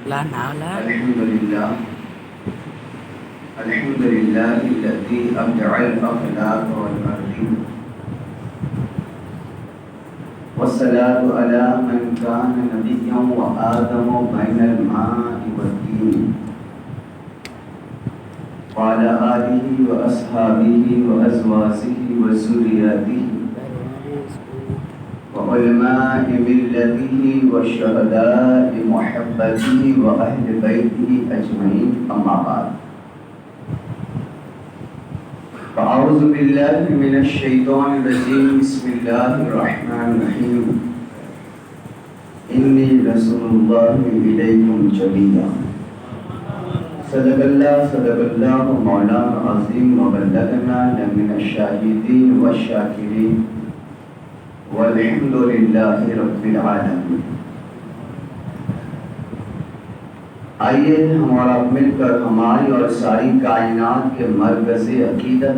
الحمد لله الذي أبدع الأخلاق والأرض والصلاة على من كان نبيا وآدم بين الماء والدين وعلى آله وأصحابه وأزواجه وذرياته وعلماء ملته وشهداء محبته وأهل بيته أجمعين أما بعد فأعوذ بالله من الشيطان الرجيم بسم الله الرحمن الرحيم إني رسول الله إليكم جميعا صدق الله مولانا العظيم وبلغنا من الشاهدين والشاكرين والحمد للہ رب العالمین۔ آئیے ہمارا مل کر ہماری اور ساری کائنات کے مرکز عقیدت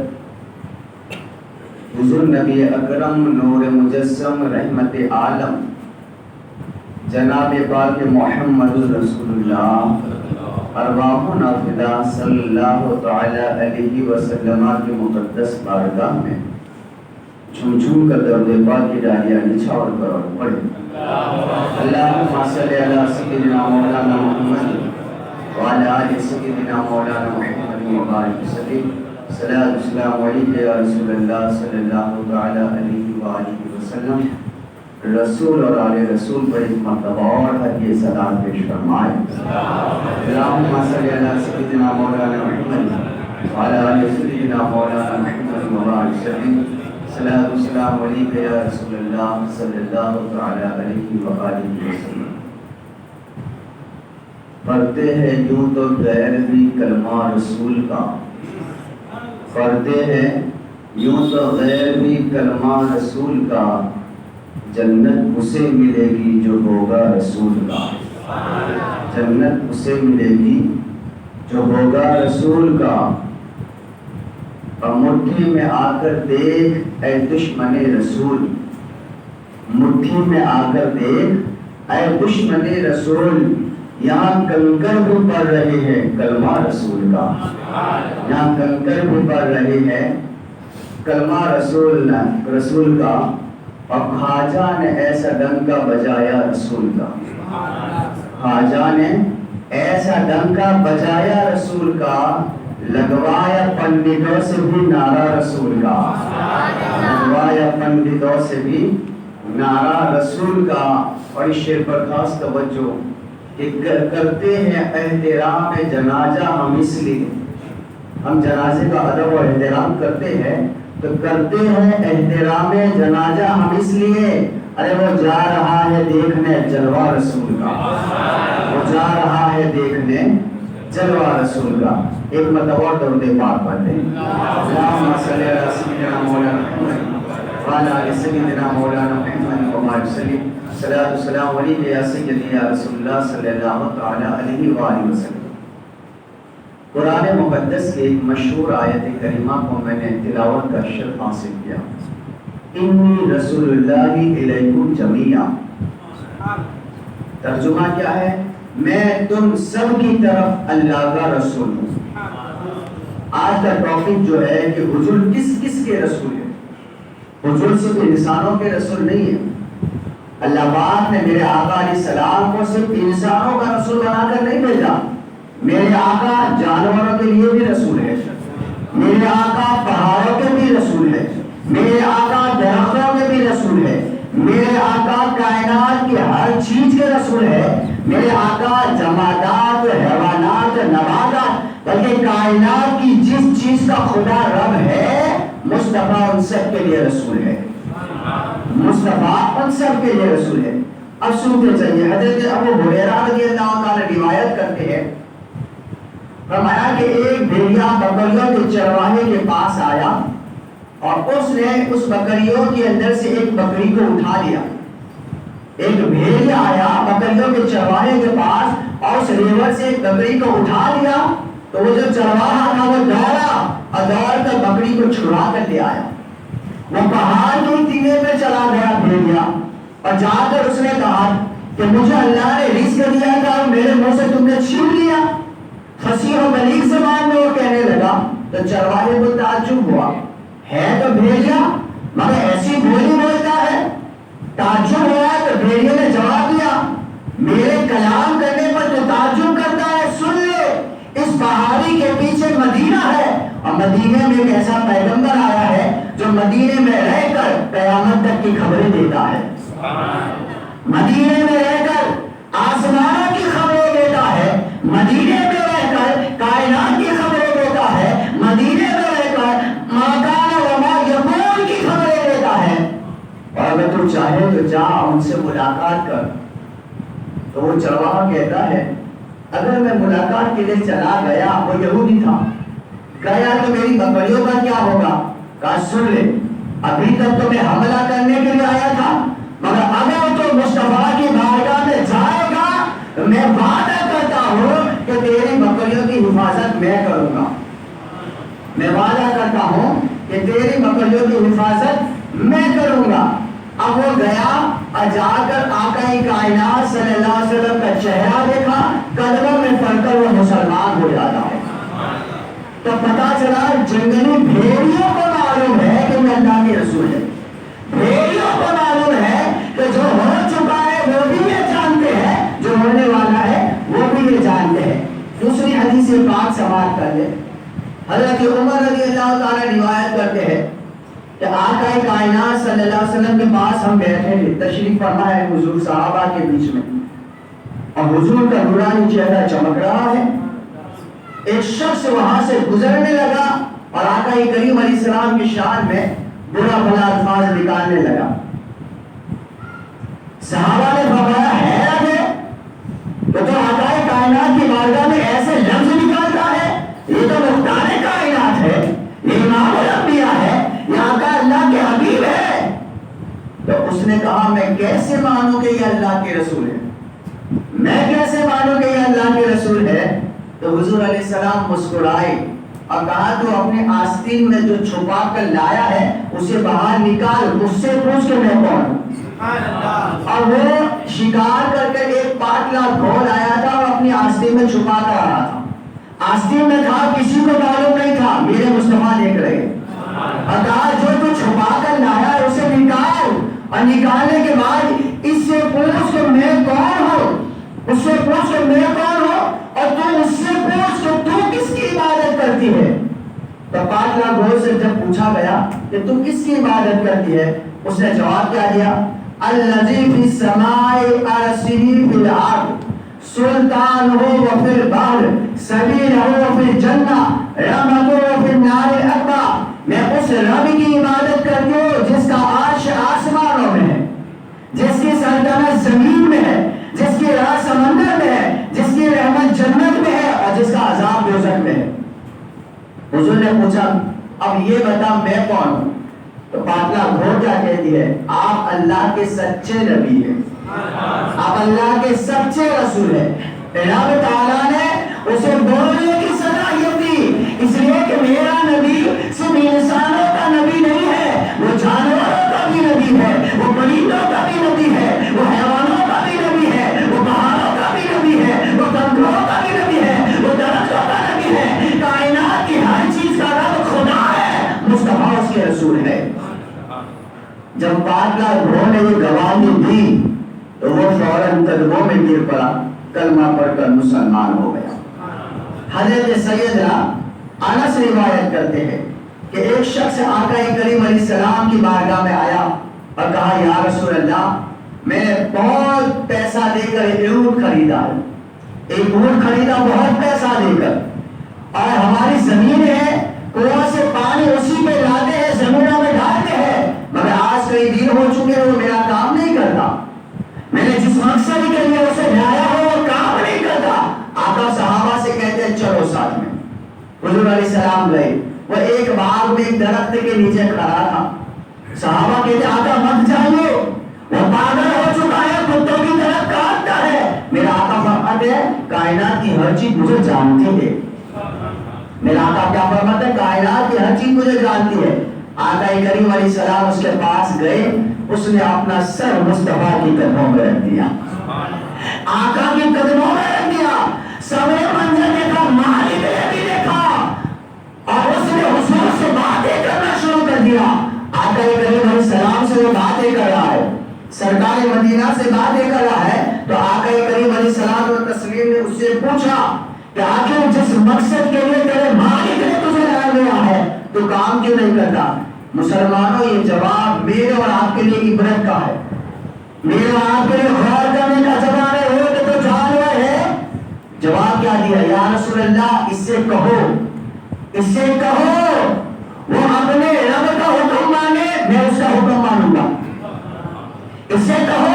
حضور نبی اکرم نور مجسم رحمت عالم جناب پاک محمد رسول اللہ ارواحنا فدا صلی اللہ تعالی علیہ وسلم کے مقدس بارگاہ میں جھوم جھوم کر درود پاک کی ڈالیاں نچھاور کر اور پڑھیں۔ اللہم صلی علی سیدنا مولانا محمد وعلی آل سیدنا مولانا محمد وبارک وسلم۔ صلاۃ السلام علیکہ یا رسول اللہ صلی اللہ تعالی علیہ وآلہ وسلم۔ رسول اور آل رسول پر ایک مرتبہ اور حد یہ صلاۃ پیش فرمائے۔ اللہم صلی علی سیدنا مولانا محمد وعلی آل سیدنا مولانا محمد وبارک وسلم۔ صلاۃ السلام علیکہ یا رسول اللہ صلی اللہ تعالی علیہ وآلہ وسلم۔ پڑھتے ہیں یوں تو غیر بھی کلمہ رسول کا، پڑھتے ہیں یوں تو غیر بھی کلمہ رسول کا، جنت اسے ملے گی جو ہوگا رسول کا، جنت اسے ملے گی جو ہوگا رسول کا۔ اور مٹھی میں آ کر دیکھ اے دشمن رسول، مٹھی میں آ کر دیکھ اے دشمن رسول، یہاں کنکر بھی پڑھ رہے ہیں کلمہ رسول کا، یہاں کنکر بھی پڑھ رہے ہیں کلمہ رسول کا۔ اور خواجہ نے ایسا ڈنکا بجایا رسول کا، خواجہ نے ایسا ڈنکا بجایا رسول کا، لگوایا پنڈتوں سے بھی نعرہ رسول کا، لگوایا پنڈتوں سے بھی نعرہ رسول کا۔ اور اس شعر پر خاص توجہ کہ کرتے ہیں احترام جنازہ ہم اس لیے، ہم جنازے کا ادب و احترام کرتے ہیں تو کرتے ہیں احترام جنازہ ہم اس لیے، ارے وہ جا رہا ہے دیکھنے جلوہ رسول کا، وہ جا رہا ہے دیکھنے جلوہ رسول کا۔ ایک مرتبہ اور درود پاک پڑھتے ہیں۔ اللہم صلی علی سیدنا مولانا محمد وعلی آل سیدنا مولانا محمد وبارک وسلم۔ صلاۃ السلام علیکہ یا سیدی یا رسول اللہ صلی اللہ تعالی علیہ وآلہ وسلم۔ قرآن مقدس کی ایک مشہور آیت کریمہ کو میں نے تلاوت کا شرف حاصل کیا، انی رسول اللہ الیکم جمیعا۔ ترجمہ کیا ہے؟ میں تم سب کی طرف اللہ کا رسول ہوں۔ آج کا ٹاپک جو ہے کہ حضور کس کس کے رسول ہے؟ حضور صرف انسانوں کے رسول نہیں ہے، اللہ پاک نے میرے آقا علیہ السلام کو صرف انسانوں کا رسول بنا کر نہیں بھیجا، میرے آقا جانوروں کے لیے بھی رسول ہے، میرے آقا پہاڑوں کے بھی رسول ہے، میرے آقا درختوں کے بھی رسول ہے، میرے آقا کائنات کی ہر چیز کے رسول ہے، میرے آقا جمادات حیوانات نباتات بلکہ کائنات کی جس چیز کا خدا رب ہے مصطفیٰ ان سب کے لیے رسول ہے، مصطفیٰ ان سب کے لیے رسول ہے۔ اب سنتے چلیے، حضرت ابو ہریرہ رضی اللہ عنہ روایت کرتے ہیں، فرمایا کہ ایک بھیڑیا بکریوں کے چرواہے کے پاس آیا اور اس نے اس بکریوں کے اندر سے ایک بکری کو اٹھا لیا۔ ایک بھیڑیا آیا بکریوں کے چرواہے کے پاس اور اس ریور سے ایک بکری کو اٹھا لیا، تو وہ جو چرواہا تھا وہ دوڑا اور دوڑ کر بکری کو چھڑا کر لے آیا۔ وہ پہاڑ کے ٹیلے پہ چلا گیا بھیڑیا اور جا کر اس نے کہا کہ مجھے اللہ نے رزق دیا تھا اور میرے منہ سے تم نے چھین لیا؟ فصیح و بلیغ زبان میں وہ کہنے لگا تو چرواہے کو تعجب ہوا، ہے تو بھیڑیا مگر ایسی بولی بولتا ہے؟ تعجب ہوا تو بھیڑیے نے جواب دیا، میرے کلام کرنے پر تو تعجب کرتا ہے، سن لے، اس پہاڑی کے پیچھے مدینہ ہے اور مدینے میں ایک ایسا پیغمبر آیا ہے جو مدینے میں رہ کر قیامت تک کی خبریں دیتا ہے، مدینے میں رہ کر آسمانوں کی خبریں دیتا ہے، مدینے میں رہ کر کائنات کی خبریں دیتا ہے، مدینے میں رہ کر ما کان و ما یکون کی خبریں دیتا ہے، اور اگر تو چاہے تو جا ان سے ملاقات کر۔ تو وہ چرواہا کہتا ہے اگر میں ملاقات کے لیے چلا گیا، وہ یہودی تھا، گیا تو میری بکریوں کا کیا ہوگا؟ کہا سن لے، ابھی تک تو میں حملہ کرنے کے لیے آیا تھا، مگر اگر تو مصطفیٰ کی بارگاہ میں جائے گا تو میں وعدہ کرتا ہوں کہ تیری بکریوں کی حفاظت میں کروں گا، میں وعدہ کرتا ہوں کہ تیری بکریوں کی حفاظت میں کروں گا۔ اب وہ گیا اور جا کر آقا کائنات صلی اللہ علیہ وسلم کا چہرہ دیکھا، قدموں میں پڑ کر وہ مسلمان ہو جاتا ہے۔ تو پتا چلا جنگلی بھیڑیوں کو معلوم ہے کہ وہ اللہ کے رسول ہے، بھیڑیوں کو معلوم ہے کہ جو ہو چکا ہے وہ بھی یہ جانتے ہیں، جو ہونے والا ہے وہ بھی یہ جانتے ہیں۔ دوسری حدیث پاک سماعت کر لیں، حضرت عمر رضی اللہ تعالیٰ روایت کرتے ہیں کہ آقا کائنات صلی اللہ علیہ وسلم کے پاس ہم بیٹھے تھے، تشریف فرما ہے حضور صحابہ کے بیچ میں، اور حضور کا نورانی چہرہ چمک رہا ہے۔ ایک شخص وہاں سے گزرنے لگا اور آقا کریم علیہ السلام کی شان میں برا بھلا الفاظ نکالنے لگا۔ صحابہ نے فرمایا حیرت ہے تو آقا کائنات کی بارگاہ میں ایسے لفظ نکالتا ہے، یہ تو مختار کائنات ہے، یہ امام الانبیاء ہے، یہ آقا اللہ کے حبیب ہے۔ تو اس نے کہا میں کیسے مانوں کہ یہ اللہ کے رسول ہے، میں کیسے مانوں کہ یہ اللہ کے رسول ہے؟ تو حضور علیہ السلام مسکرائے اور کہا تو اپنے آستین میں جو چھپا کر لایا ہے اسے باہر نکال، اس سے پوچھ کہ میں کون۔ اور وہ شکار کر کے ایک پاٹلا گھوڑ آیا تھا اور اپنی آستین میں چھپا کر آ رہا تھا، آستین میں تھا، کسی کو معلوم نہیں تھا، میرے مصطفیٰ دیکھ رہے اور کہا جو تو چھپا کر لایا ہے اسے نکال، اور نکالنے کے بعد اس سے پوچھ کہ میں کون ہوں، اس سے پوچھ کہ میں کون ہوں، اور تو اس سے پوچھ کہ تو کس کی عبادت کرتی ہے۔ تو پاٹلا گھوڑ سے جب پوچھا گیا کہ تو کس کی عبادت کرتی ہے، اس نے جواب کیا دیا، الذی فی السماء عرشہ فی الارض سلطانہ وفی البحر سبیلہ فی الجنہ رحمتہ فی النار الاکبر۔ میں اس رب کی عبادت کرتی ہوں جس کا عرش آسمانوں میں ہے، جس کی سلطنت زمین میں ہے، جس کی راہ سمندر میں ہے، جس کی رحمت جنت میں ہے اور جس کا عذاب دوزخ میں ہے۔ حضور نے پوچھا اب یہ بتا میں کون ہوں؟ تو پاٹلا گھوڑ کیا کہتی ہے، آپ اللہ کے سچے نبی ہیں، آپ اللہ کے سچے رسول ہیں۔ رب تعالیٰ نے اسے بولنے کی صلاحیت دی، اس لیے کہ میرا نبی صرف انسانوں کا نبی نہیں ہے، وہ جانوروں کا بھی نبی ہے، وہ پرندوں کا بھی نبی ہے، وہ حیوانوں کا بھی نبی ہے، وہ پہاڑوں کا بھی نبی ہے، وہ کنکروں کا بھی نبی ہے، وہ درختوں کا نبی ہے، کائنات کی ہر چیز کا رب خدا ہے، مصطفیٰ اس کے رسول ہے۔ جب پاٹلا گھوڑ نے یہ گواہی دی تو وہ فوراً قدموں میں گر پڑا، کلمہ پڑھ کر مسلمان ہو گیا۔ حضرت سیدنا انس روایت کرتے ہیں کہ ایک شخص آقا کریم علیہ السلام کی بارگاہ میں آیا اور کہا یا رسول اللہ میں نے بہت پیسہ دے کر ایک اونٹ خریدا ہے، ایک اونٹ خریدا بہت پیسہ دے کر، اور ہماری زمین ہے، کنواں سے پانی اسی پہ لاتے ہیں، زمینوں میں ڈالتے ہیں، مگر آج کئی دن ہو چکے وہ میرا کام نہیں کرتا، میں نے جس مقصد کے لیے اسے لایا ہو وہ کام نہیں کرتا۔ آقا صحابہ سے کہتے ہیں چلو ساتھ میں۔ حضور علیہ السلام گئے، وہ ایک باغ میں ایک درخت کے نیچے کھڑا تھا، صحابہ کہتے آقا مت جائیے، وہ پاگل ہو چکا ہے، کتوں کی طرح کاٹتا ہے۔ میرا آقا فرماتے ہیں کائنات کی ہر چیز مجھے جانتی ہے، میرا آقا کیا فرماتا ہے کائنات کی ہر چیز مجھے جانتی ہے۔ آقا کریم علیہ السلام اس کے پاس گئے، اس نے اپنا سر مصطفیٰ کی قدموں میں رکھ دیا، آقا کے قدموں میں رکھ دیا. سب نے منظر دیکھا, مالک نے بھی دیکھا, اور اس نے حضور سے باتیں کرنا شروع کر دیا. آقا کریم علیہ السلام سے وہ باتیں کر رہا ہے, سرکار مدینہ سے باتیں کر رہا ہے. تو آقا کریم علیہ السلام اور تسلیم نے اس سے پوچھا کہ آخر جس مقصد کے لیے تیرے مالک نے تجھے لایا گیا ہے تو کام کیوں نہیں کرتا؟ مسلمانوں, یہ جواب میرے اور آپ کے لیے عبرت کا ہے, میرے اور آپ کے لیے غور کرنے کا جواب ہے. وہ تو جانور ہے. جواب کیا دیا؟ یا رسول اللہ, اس سے کہو, اس سے کہو وہ اپنے رب کا حکم مانے, میں اس کا حکم مانوں گا. اس سے کہو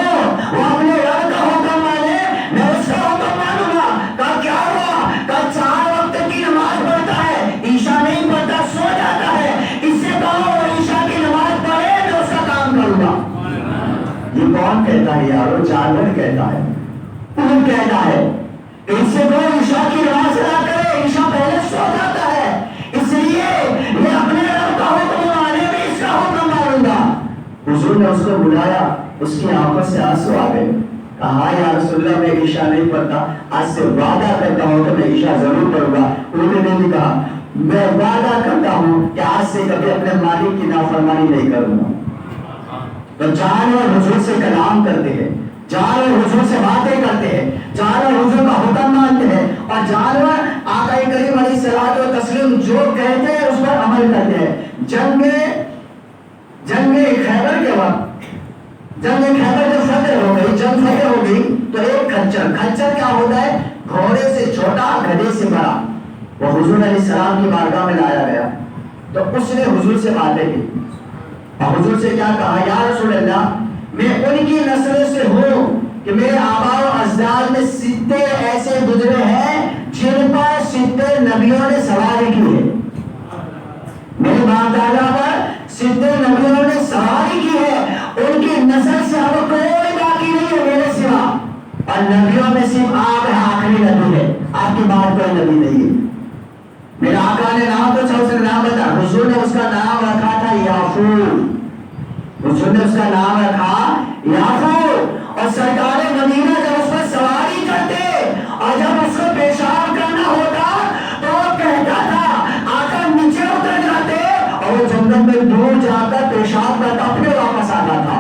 وہ اپنے رب کا حکم مانے, میں اس کا حکم مانوں گا. کہا کیا ہوا؟ کہا 4 وقت کی نماز پڑھتا ہے, عشاء نہیں پڑھتا, سو جاتا ہے. اس سے کہو وہ عشاء کی نماز پڑھے, میں اس کا کام کروں گا. یہ کون کہتا ہے یارو؟ جانور کہتا ہے, اونٹ کہتا ہے. اس سے کوئی عشاء کی نماز ادا کرے, عشاء پہلے سو جاتا ہے, اس لیے یہ اپنے رب کا حکم مانے, میں اس کا حکم مانوں گا. حضور نے اس کو بلایا, اس کی آنکھوں سے آنسو آ گئے. کہا یا رسول اللہ, میں عشاء نہیں پڑھتا, آج سے وعدہ کرتا ہوں کہ میں عشاء ضرور پڑھوں گا. انہوں نے بھی کہا میں وعدہ کرتا ہوں کہ آج سے کبھی اپنے مالک کی نافرمانی نہیں کروں گا. تو جانور حضور سے کلام کرتے ہیں, جانور حضور سے باتیں کرتے ہیں, جانور حضور کا حکم مانتے ہیں, اور جانور آقا کریم علیہ الصلوۃ والتسلیم جو کہتے ہیں اس پر عمل کرتے ہیں. جنگ خیبر کے وقت, جنگ خیبر جب فتح ہو گئی, جنگ فتح ہو گئی, تو ایک کھچر کیا ہوتا ہے؟ گھوڑے سے چھوٹا, گدھے سے بڑا, وہ حضور علیہ السلام کی بارگاہ میں لایا گیا. تو اس نے حضور سے باتیں کی, اور حضور سے کیا کہا؟ یا رسول اللہ, میں ان کی نسل سے ہوں کہ میرے آباء و اجداد میں 70 ایسے گزرے ہیں جن پر 70 نبیوں نے سواری کی ہے. میرے باپ دادا پر 70 نبیوں نے سواری کی ہے, ان کی نسل سے اب کوئی باقی نہیں ہے میرے سوا, اور نبیوں میں صرف آپ ہے, آخری نبی ہے, آپ کے بعد کوئی نبی نہیں ہے. میرے آقا نے نام تو چاہو سے نام بتا, حضور نے اس کا نام رکھا تھا یافور. حضور نے اس کا نام رکھا یافور. اور سرکار مدینہ جب اس پر سواری کرتے اور جب اس کو پیشاب کرنا ہوتا تو وہ کہتا تھا, آقا نیچے اتر جاتے اور وہ جنگل میں دور جا کر پیشاب کرتا, پھر واپس آتا تھا.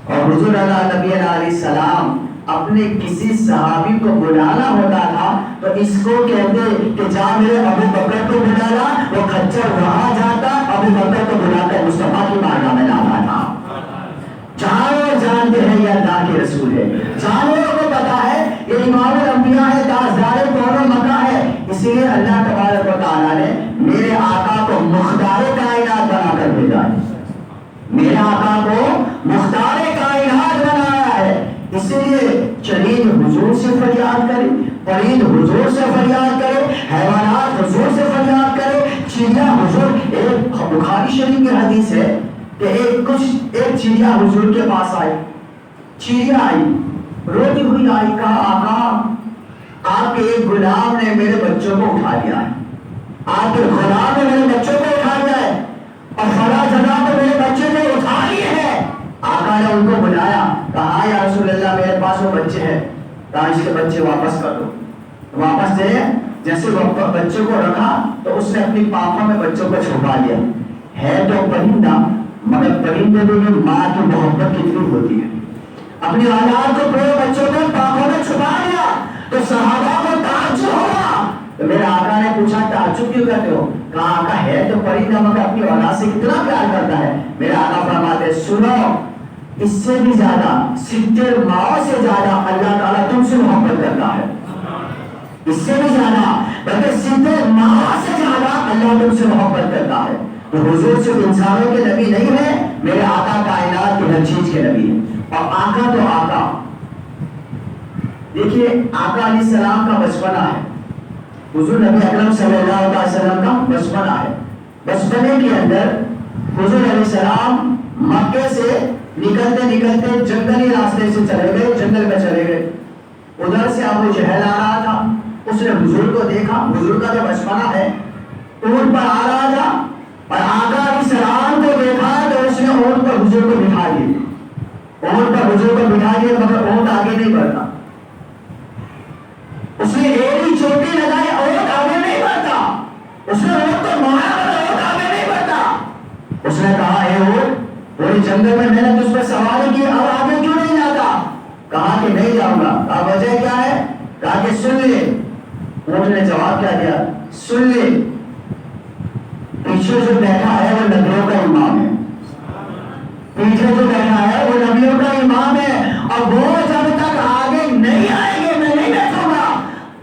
اور حضور نبی علیہ السلام اپنے کسی صحابی کو بلانا ہوتا تھا تو اس کو کہتے کہ جا میرے ابو بکر کو بلانا, وہ کھچر وہاں جاتا, ابو بکر کو بلا کر مصطفیٰ کی بارگاہ میں لاتا تھا. جانور جانتے ہیں یہ اللہ کے رسول ہے, جانوروں کو پتا ہے یہ امام الانبیاء ہے, تاجدار کون و مکہ ہے. اسی لیے اللہ تبارک و تعالیٰ نے میرے آقا کو مختار کائنات بنا کر بھیجا ہے, میرے آقا کو مختار کائنات بنایا ہے. اسی لیے چرید حضور سے فریاد کرے, پرند حضور سے فریاد کرے, حیوانات حضور سے فریاد کرے, چڑیا حضور. ایک بخاری شریف کی حدیث ہے کہ ایک چڑیا حضور کے پاس آئی, چڑیا آئی, روتی ہوئی آئی, کہا آقا آپ کے ایک غلام نے میرے بچوں کو اٹھا لیا ہے, آپ کے غلام نے میرے بچوں کو اٹھا لیا ہے, اور فلاں جگہ پر میرے بچے نے اٹھا لیے ہیں. آقا نے ان کو بلایا, کہا یا رسول اللہ میرے پاس وہ بچے ہیں, کہا اس کے بچے واپس کر دو. واپس دے, جیسے وہ بچوں کو رکھا تو اس نے اپنی پاپوں میں بچوں کو چھپا لیا. ہے تو پرندہ, مگر پرندے میں ماں کی محبت کتنی ہوتی ہے, اپنی اولاد کو پورے بچوں کو پاپوں میں چھپا لیا. تو صحابہ کو تعجب ہوا. تو میرے آقا نے پوچھا تعجب کیوں کرتے ہو؟ کہا آقا ہے تو پرندہ مگر اپنی اولاد سے کتنا پیار کرتا ہے. میرے آقا فرماتے سنو, اس سے بھی زیادہ 70 ماؤں سے زیادہ اللہ تعالیٰ تم سے محبت کرتا ہے, اس سے بھی زیادہ, بلکہ 70 ماؤں سے زیادہ اللہ تم سے محبت کرتا ہے. تو حضور صرف انسانوں کے نبی نہیں ہے, میرے آقا کائنات کے ہر چیز کے نبی ہے. اور آقا تو آقا, دیکھیے آقا علیہ السلام کا بچپنا ہے, حضور نبی اکرم صلی اللہ علیہ وسلم کا بچپنا ہے. بچپنے کے اندر حضور علیہ السلام مکے سے نکلتے نکلتے جنگلی راستے سے چلے گئے, جنگل میں چلے گئے. ادھر سے ابو جہل آ رہا تھا, اس نے حضور کو دیکھا, حضور کا جو بچپنا ہے اونٹ پر آ رہا تھا, اور آقا علیہ السلام کو دیکھا تو اس نے اونٹ پر حضور کو بٹھا دیا, اونٹ پر حضور کو بٹھا دیا, مگر اونٹ آگے نہیں بڑھتا. اس نے اونٹ کو مارا اور اونٹ آگے نہیں بڑھتا. اس نے کہا اے اونٹ پوری جنگل میں میں نے تجھ پر سواری کی اب آگے کیوں نہیں جاتا؟ کہا کہ نہیں جاؤں گا. کہا وجہ کیا ہے؟ کہا کہ سن لے. اونٹ نے جواب کیا دیا؟ سن لے پیچھے جو بیٹھا ہے وہ نبیوں کا امام ہے. پیچھے جو بیٹھا ہے وہ نبیوں کا امام ہے اور وہ جب تک آگے نہیں آئیں گے میں نہیں بیٹھوں گا.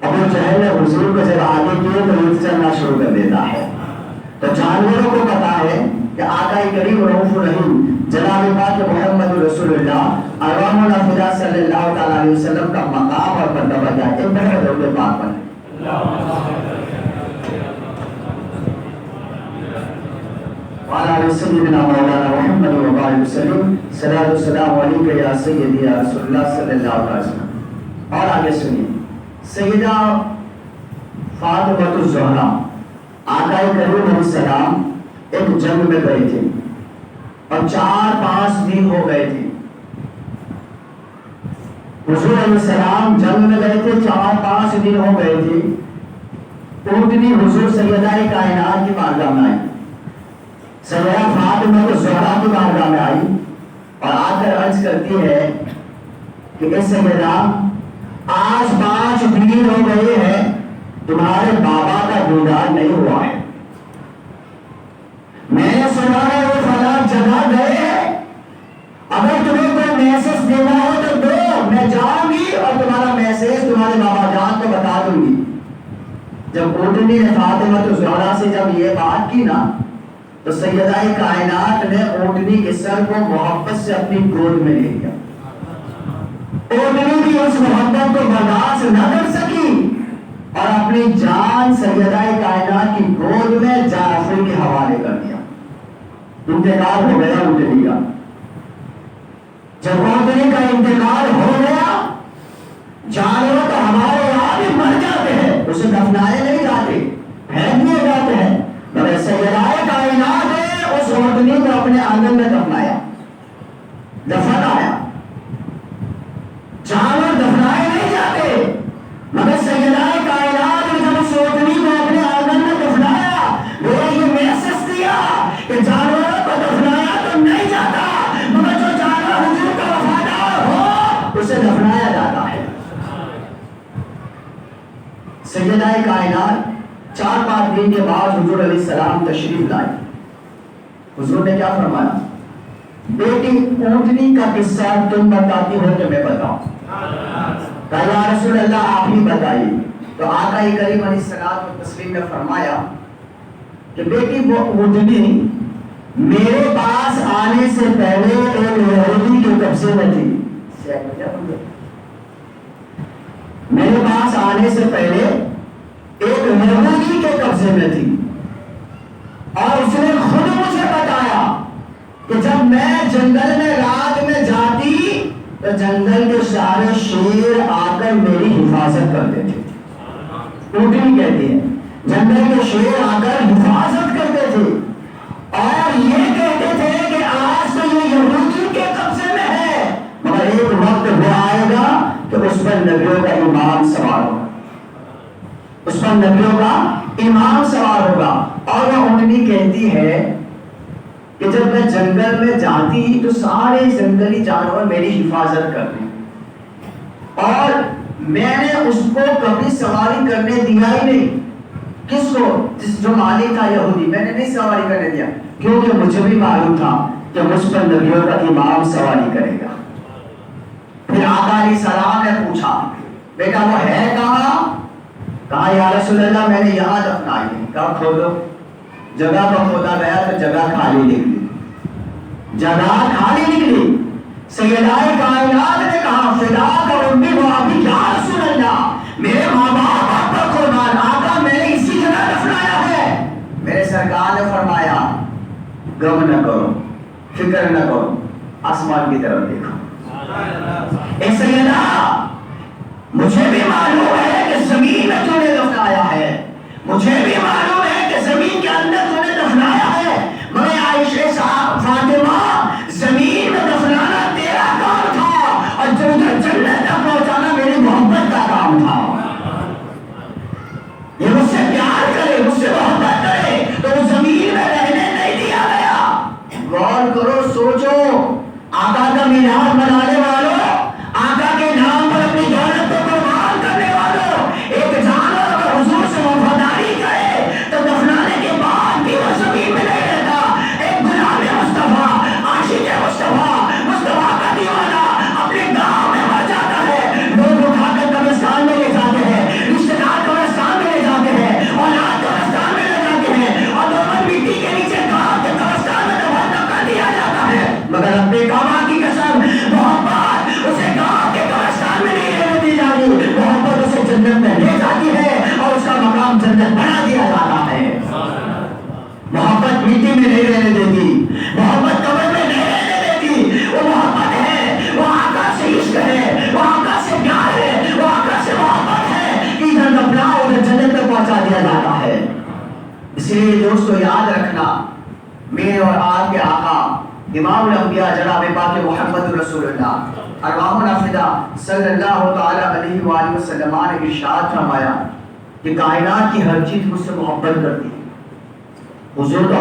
ابو جہل نے حضور کو جب آگے کیے تو اونٹ چلنا شروع کر دیتا ہے. تو جانوروں کو پتا ہے کہ آقا کریم رؤوف رحیم جناب پاک محمد رسول اللہ اعوام الفدا صلی اللہ تعالی علیہ وسلم کا مقام اور مرتبہ کیا ہے؟ بہت درود پاک پڑھیں. وعلى سيدنا مولانا محمد وبارك وسلم صلاۃ والسلام علیک یا سیدی یا رسول اللہ صلی اللہ علیہ وسلم. اور آگے سنیے سیدہ فاطمہ الزہرا آقا کریم علیہ السلام ایک جنگ میں گئے تھے اور 4-5 دن ہو گئے تھے. حضور علیہ السلام جنگ میں گئے تھے 4-5 دن ہو گئے تھے. اونٹنی حضور سیدہ کائنات کی بارگاہ میں آئی. سیدہ فاطمہ الزہرا کی بارگاہ میں آئی اور آ کر عرض کرتی ہے کہ اے سیدہ آج 5 دن ہو گئے ہیں تمہارے بابا کا دیدار نہیں ہوا ہے. میں نے سنا ہے وہ فلاں جگہ گئے ہیں. اگر تمہیں کوئی میسج دینا ہو تو دو, میں جاؤں گی اور تمہارا میسج تمہارے بابا جان کو بتا دوں گی. جب اونٹنی نے فاطمہ الزہرا سے جب یہ بات کی نا تو سیدہ کائنات نے اونٹنی کے سر کو محبت سے اپنی گود میں لے لیا. اونٹنی بھی اس محبت کو برداشت نہ کر سکی اور اپنی جان سیدہ کائنات کی گود میں جعفر کے حوالے کر دیا. انتقال ہو گیا اونٹنی کا. جب اونٹنی کا انتقال ہو گیا جانور تو ہمارے یہاں بھی مر جاتے ہیں, اسے دفنائے نہیں جاتے, پھینک دیے جاتے ہیں, مگر سیدہ کائنات نے اس اونٹنی کو اپنے آنگن میں دفنایا, دفن آیا. جانور دفنائے نہیں جاتے مگر سیدہ کائنات نے جب اس اونٹنی کو اپنے آنگن میں دفنایا وہ یہ میسج دیا کہ جانوروں کو دفنایا تو نہیں جاتا مگر جو جانور حضور کا وفادار ہو اسے دفنایا جاتا ہے. سیدہ کائنات 4-5 دن کے بعد حضور علیہ السلام تشریف لائے. حضور نے کیا فرمایا؟ بیٹی اونٹنی کا قصہ تم بتاتی ہو تو میں بتاؤں. کہا یا رسول اللہ آپ ہی بتائیے. تو آقا کریم علیہ الصلوۃ والتسلیم نے فرمایا کہ بیٹی وہ اونٹنی میرے پاس آنے سے پہلے ایک یہودی کے قبضے میں تھی. میرے پاس آنے سے پہلے ایک یہودی کے قبضے میں تھی اور اس نے خود مجھے بتایا کہ جب میں جنگل میں رات میں جاتی تو جنگل کے سارے شیر آ کر میری حفاظت کرتے تھے. اونٹنی کہتی ہے جنگل کے شیر آ کر حفاظت کرتے تھے اور یہ کہتے تھے کہ آج تو یہ یہودی کے قبضے میں ہے مگر ایک وقت وہ آئے گا کہ اس پر نبیوں کا امام سوار ہوگا, اس پر نبیوں کا امام سوار ہوگا. اور وہ اونٹنی کہتی ہے کہ جب میں جنگل میں جاتی تو سارے جنگلی جانور میری حفاظت کرتے اور میں نے اس کو کبھی سواری کرنے دیا ہی نہیں. کس کو؟ جس جو مالک تھا یہودی, میں نے نہیں سواری کرنے دیا کیونکہ مجھے بھی معلوم تھا کہ مجھ پر نبیوں کا امام سواری کرے گا. پھر آقا علیہ السلام نے پوچھا بیٹا وہ ہے کہاں؟ کہا یا رسول اللہ میں نے یہاں دفنائی ہے. کہا کھولو. جگہ پر کھودا گیا تو جگہ خالی نکلی, جگہ خالی نکلی. سیدہ کائنات نے کہا فدا کا امی و ابی یا رسول اللہ میرے ماں باپ آپ پر قربان, آقا میں نے اسی جگہ دفنایا ہے. میرے سرکار نے فرمایا غم نہ کرو, فکر نہ کرو, آسمان کی طرف دیکھو. اے سیدہ مجھے بھی معلوم ہے کہ زمین میں تو نے دفنایا ہے, مجھے بھی معلوم ہے کہ زمین کے اندر تو نے دفنایا ہے, مگر عائشہ صاحب فاطمہ زمین میں دفنانا تیرا کام تھا اور جو جنت تک پہنچانا میری محبت کا کام تھا. یہ مجھ سے پیار کرے, مجھ سے محبت جنت میں لے جاتی ہے اور اس کا مقام جنت بنا دیا جاتا ہے. محبت مٹی میں نہیں رہنے دیتی, محبت قبر میں نہیں رہنے دیتی. وہ محبت ہے, وہ آقا سے عشق ہے, وہ آقا سے پیار ہے, وہ آقا سے محبت ہے کہ ادھر دفنا ادھر جنت میں پہنچا دیا جاتا ہے. اس لیے دوستو یاد رکھنا, میرے اور آپ کے آقا امام الانبیاء جناب پاک محمد رسول اللہ ارواحنا فدا صلی اللہ تعالی علیہ وآلہ وسلم نے ارشاد فرمایا کہ کائنات کی ہر چیز مجھ سے محبت کرتی ہے. حضور کا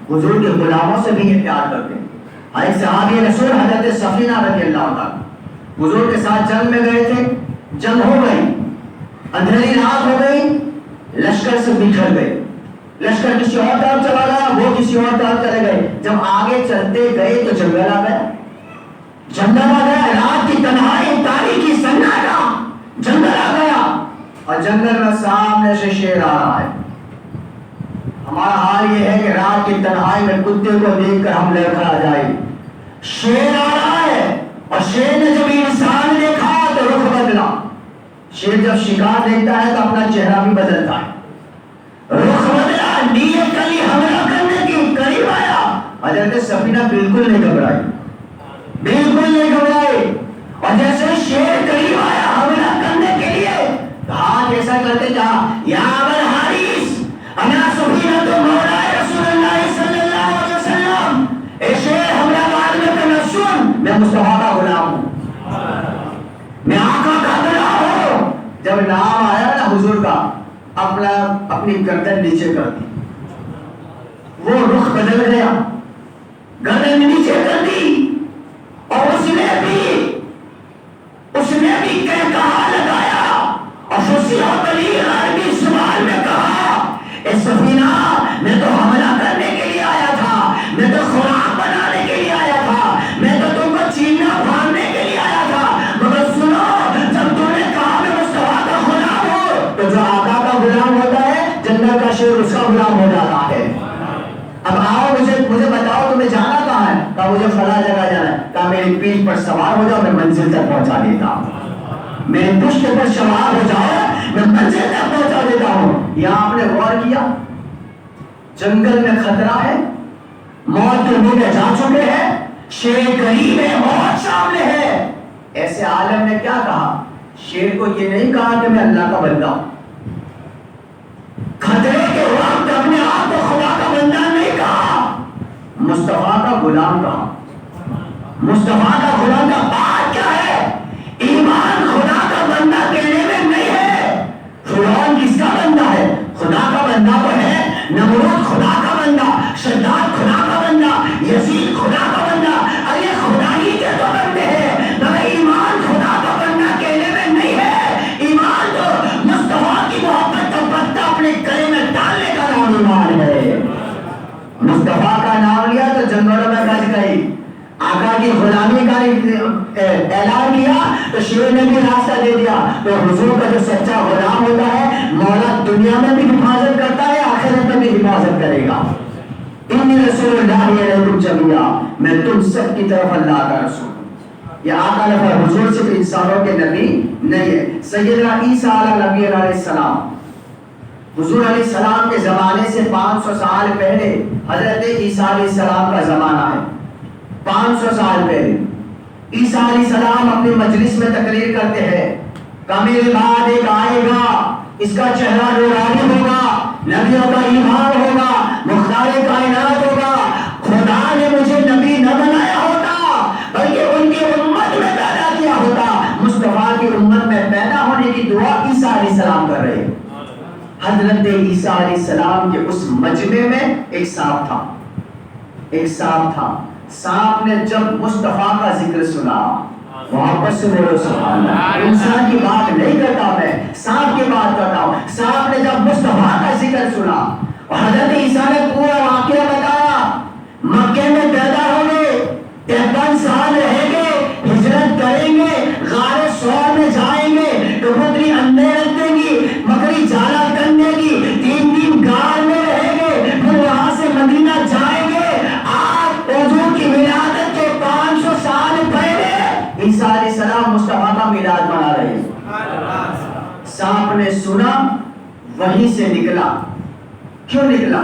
حضور کے غلاموں سے بھی یہ پیار کرتے ہیں. ایک صحابی رسول حضرت سفینہ رضی اللہ عنہ حضور کے ساتھ جنگ میں گئے تھے, جنگ ہو گئی, اندھیری رات ہو گئی, لشکر سے بکھر گئے, لشکر کسی اور طرف چلا گیا, وہ کسی اور طرف چلے گئے. جب آگے چلتے گئے تو جنگل آ گیا, رات کی تنہائی, تاریکی, سناٹا, جنگل آ گیا اور جنگل میں سامنے سے شیر آ رہا ہے. ہمارا حال یہ ہے کہ رات کی تنہائی میں کتے کو دیکھ کر ہم لڑکھڑا جائے. شیر آ رہا ہے اور شیر نے جب انسان دیکھا تو رخ بدلا. شیر جب شکار دیکھتا ہے تو اپنا چہرہ بھی بدلتا ہے, رخ بدلا, نیت کری حملہ کرنے کی, قریب آیا. حضرت سفینہ بالکل نہیں گھبرائی, بالکل نہیں گھبرائے, اور جیسے شیر قریب آیا حملہ کرنے کے لیے ہاتھ ایسا کرتے جا, یا ابا حارث انا سفینہ تو مولا رسول اللہ صلی اللہ علیہ وسلم, اے شیر حملہ بعد میں کرنا سن, میں مصطفیٰ کا غلام ہوں, میں آقا کا غلام ہوں. جب نام آیا نا حضور کا, اپنی گردن نیچے کر دی, وہ رخ بدل گیا, گردن نیچے کر دی, اور اس نے بھی کہا لگایا اور فصیح بلیغ عربی زبان میں کہا, اے سفینہ میں تو حملہ کرنے کے لیے آیا تھا, میں تو خوراک بنانے کے لیے آیا تھا, میں تو تم کو چیننا پھاڑنے کے لیے آیا تھا, مگر سنو جب تم نے کہا میں مصطفیٰ کا غلام ہوں تو جو آقا کا غلام ہوتا ہے جنت کا شیر اس کا غلام ہو جاتا ہے. اب آؤ مجھے بتاؤ تمہیں جانا کہاں ہے؟ کہا مجھے فلاں جگہ جانا ہے. کہا میری پیٹھ پر سوار ہو جاؤ, میں منزل تک پہنچا دیتا ہوں. میرے پشت پر سوار ہو جاؤ, میں منزل تک پہنچا دیتا ہوں. یہاں آپ نے غور کیا, جنگل میں خطرہ ہے, موت کے منہ میں جا چکے ہیں, شیر قریب ہے, موت سامنے ہے. ایسے عالم نے کیا کہا؟ شیر کو یہ نہیں کہا کہ میں اللہ کا بندہ ہوں. خطرے کے وقت اپنے آپ کو خدا کا بندہ نہیں کہا, مصطفیٰ کا غلام کہا. مصطفیٰ کا غلام کا بات کیا ہے؟ ایمان خدا کا بندہ کہنے میں نہیں ہے. فرعون کس کا بندہ ہے؟ خدا کا بندہ تو ہے. نمرود خدا کا بندہ, شداد خدا کا بندہ, یزید خدا کا بندہ, ارے خدا ہی کے تو بندے ہیں, مگر ایمان خدا کا بندہ کہنے میں نہیں ہے. ایمان تو مصطفیٰ کی محبت کا پتہ اپنے گلے میں ڈالنے کا نام ایمان ہے. مصطفیٰ کا نام لیا تو جنگلوں میں گج گئی, آقا کی غلامی کا اعلان کیا تو شیر نے بھی راستہ دے دیا. تو حضور کا جو سچا غلام ہوتا ہے مولا دنیا میں بھی حفاظت کرتا ہے, آخرت میں بھی حفاظت کرے گا. انی رسول اللہ علیکم جمیعا, میں تم سب کی طرف اللہ کا رسول ہوں. یہ آقا لفظ حضور صرف انسانوں کے نبی نہیں ہے. سیدنا عیسیٰ علیہ السلام, حضور علیہ السلام کے زمانے سے 500 سال پہلے حضرت عیسیٰ علیہ السلام کا زمانہ ہے. 500 سال پہلے عیسیٰ علیہ السلام اپنی مجلس میں تقریر کرتے ہیں کہ میرے بعد ایک آئے گا, اس کا چہرہ نورانی ہوگا, نبیوں کا امام ہوگا, مختار کائنات ہوگا. خدا نے مجھے نبی نہ بنایا ہوتا بلکہ ان کی امت میں پیدا کیا ہوتا. مصطفیٰ کی امت میں پیدا ہونے کی دعا عیسیٰ علیہ السلام کر رہے ہیں. حضرت عیسیٰ علیہ السلام کے اس مجمع میں ایک سانپ تھا, ایک سانپ تھا. سانپ نے جب مصطفیٰ کا ذکر سنا, محبت سے بولو سبحان اللہ, انسان کی بات نہیں کرتا میں, سانپ کی بات کرتا ہوں. سانپ نے جب مصطفیٰ کا ذکر سنا اور حضرت عیسیٰ نے پورا واقعہ بتایا, مکے میں پیدا ہوں گے, 53 سال رہیں گے, ہجرت کریں گے, غار ثور میں جائیں گے, کبوتری انڈے رکھ دیں گی, بکری جالا کرنے کی, 3 دن غار میں رہیں گے, پھر وہاں سے مدینہ جائیں گے. آپ حضور کی ولادت کے 500 سال پہلے عیسیٰ علیہ السلام مصطفیٰ کا میلاد منا رہے ہیں. سنا وہیں سے نکلا. کیوں نکلا؟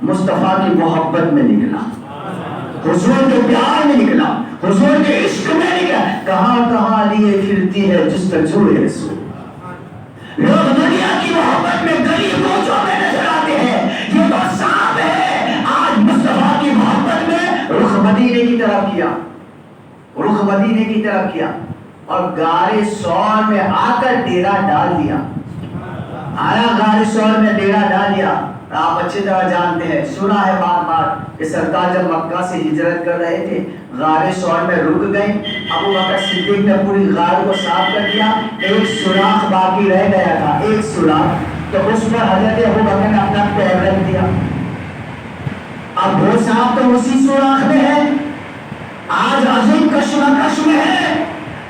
مصطفیٰ کی محبت میں نکلا, حضور کے پیار میں نکلا, حضور کے عشق میں نکلا. کہاں کہاں لیے پھرتی ہے جستجو رسول. لوگ دنیا کی محبت میں گلی کوچوں میں نظر آتے ہیں, یہ تو صاحب ہے. آج مصطفیٰ کی محبت میں رخ مدینے کی طرف کیا, رخ مدینے کی طرف کیا, اور غار ثور میں آ کر ڈیرا ڈال دیا. آیا غار ثور میں ڈیرا ڈال دیا. آپ اچھی طرح جانتے ہیں, سنا ہے بار بار کہ سرکار جب مکہ سے ہجرت کر رہے تھے غار ثور میں رک گئے. ابو بکر صدیق نے پوری غار کو صاف کر دیا, ایک سوراخ باقی رہ گیا تھا, ایک سوراخ, تو اس پر حضرت ابو بکر نے اپنا پیر رکھ دیا. اب وہ صاحب تو اسی سوراخ میں ہے. آج عظیم کشمکش میں ہے.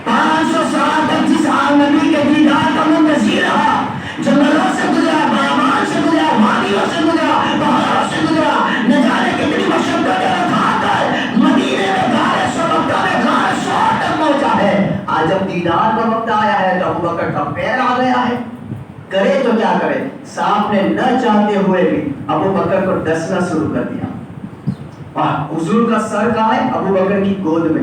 500 سال تک جس عالم نبی کے دیدار کا منتظر رہا, جنگلوں سے گزرا, بیابان سے گزرا, وادیوں سے گزرا, پہاڑوں سے گزرا, نہ جانے کتنی مشقتیں اٹھا کر مدینے میں غار ثور میں غار ثور تک پہنچا ہے. آج جب دیدار کا وقت آیا ہے تو ابو بکر کا پیر آ گیا ہے. کرے تو کیا کرے؟ صاحب نے نہ چاہتے ہوئے بھی ابو بکر کو ڈسنا شروع کر دیا. حضور کا سر کہاں ہے؟ ابو بکر کی گود میں.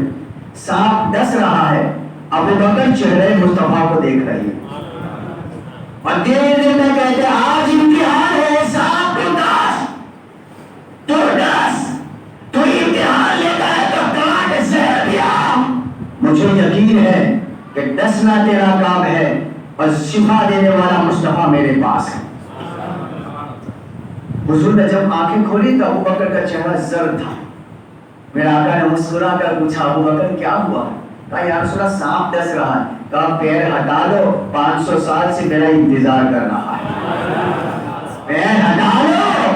صاحب ڈس رہا ہے, ابو بکر چہرے مصطفیٰ کو دیکھ رہی ہے, اور دیر دیر میں کہتے آج امتحان ہے. صاحب تو ڈس, تو ڈس, تو امتحان لے کر ہے تو کاٹ زہر دیا. مجھے یقین ہے کہ ڈسنا تیرا کام ہے اور شفا دینے والا مصطفیٰ میرے پاس ہے. حضور نے جب آنکھیں کھولی تو ابو بکر کا چہرہ زرد تھا. میرا آقا نے مسکرا کر پوچھا, ابو بکر کیا ہوا؟ کہا یا رسول اللہ سانپ ڈس رہا ہے. کہا پیر ہٹا لو, 500 سال سے میرا انتظار کر رہا ہے. پیر ہٹا لو,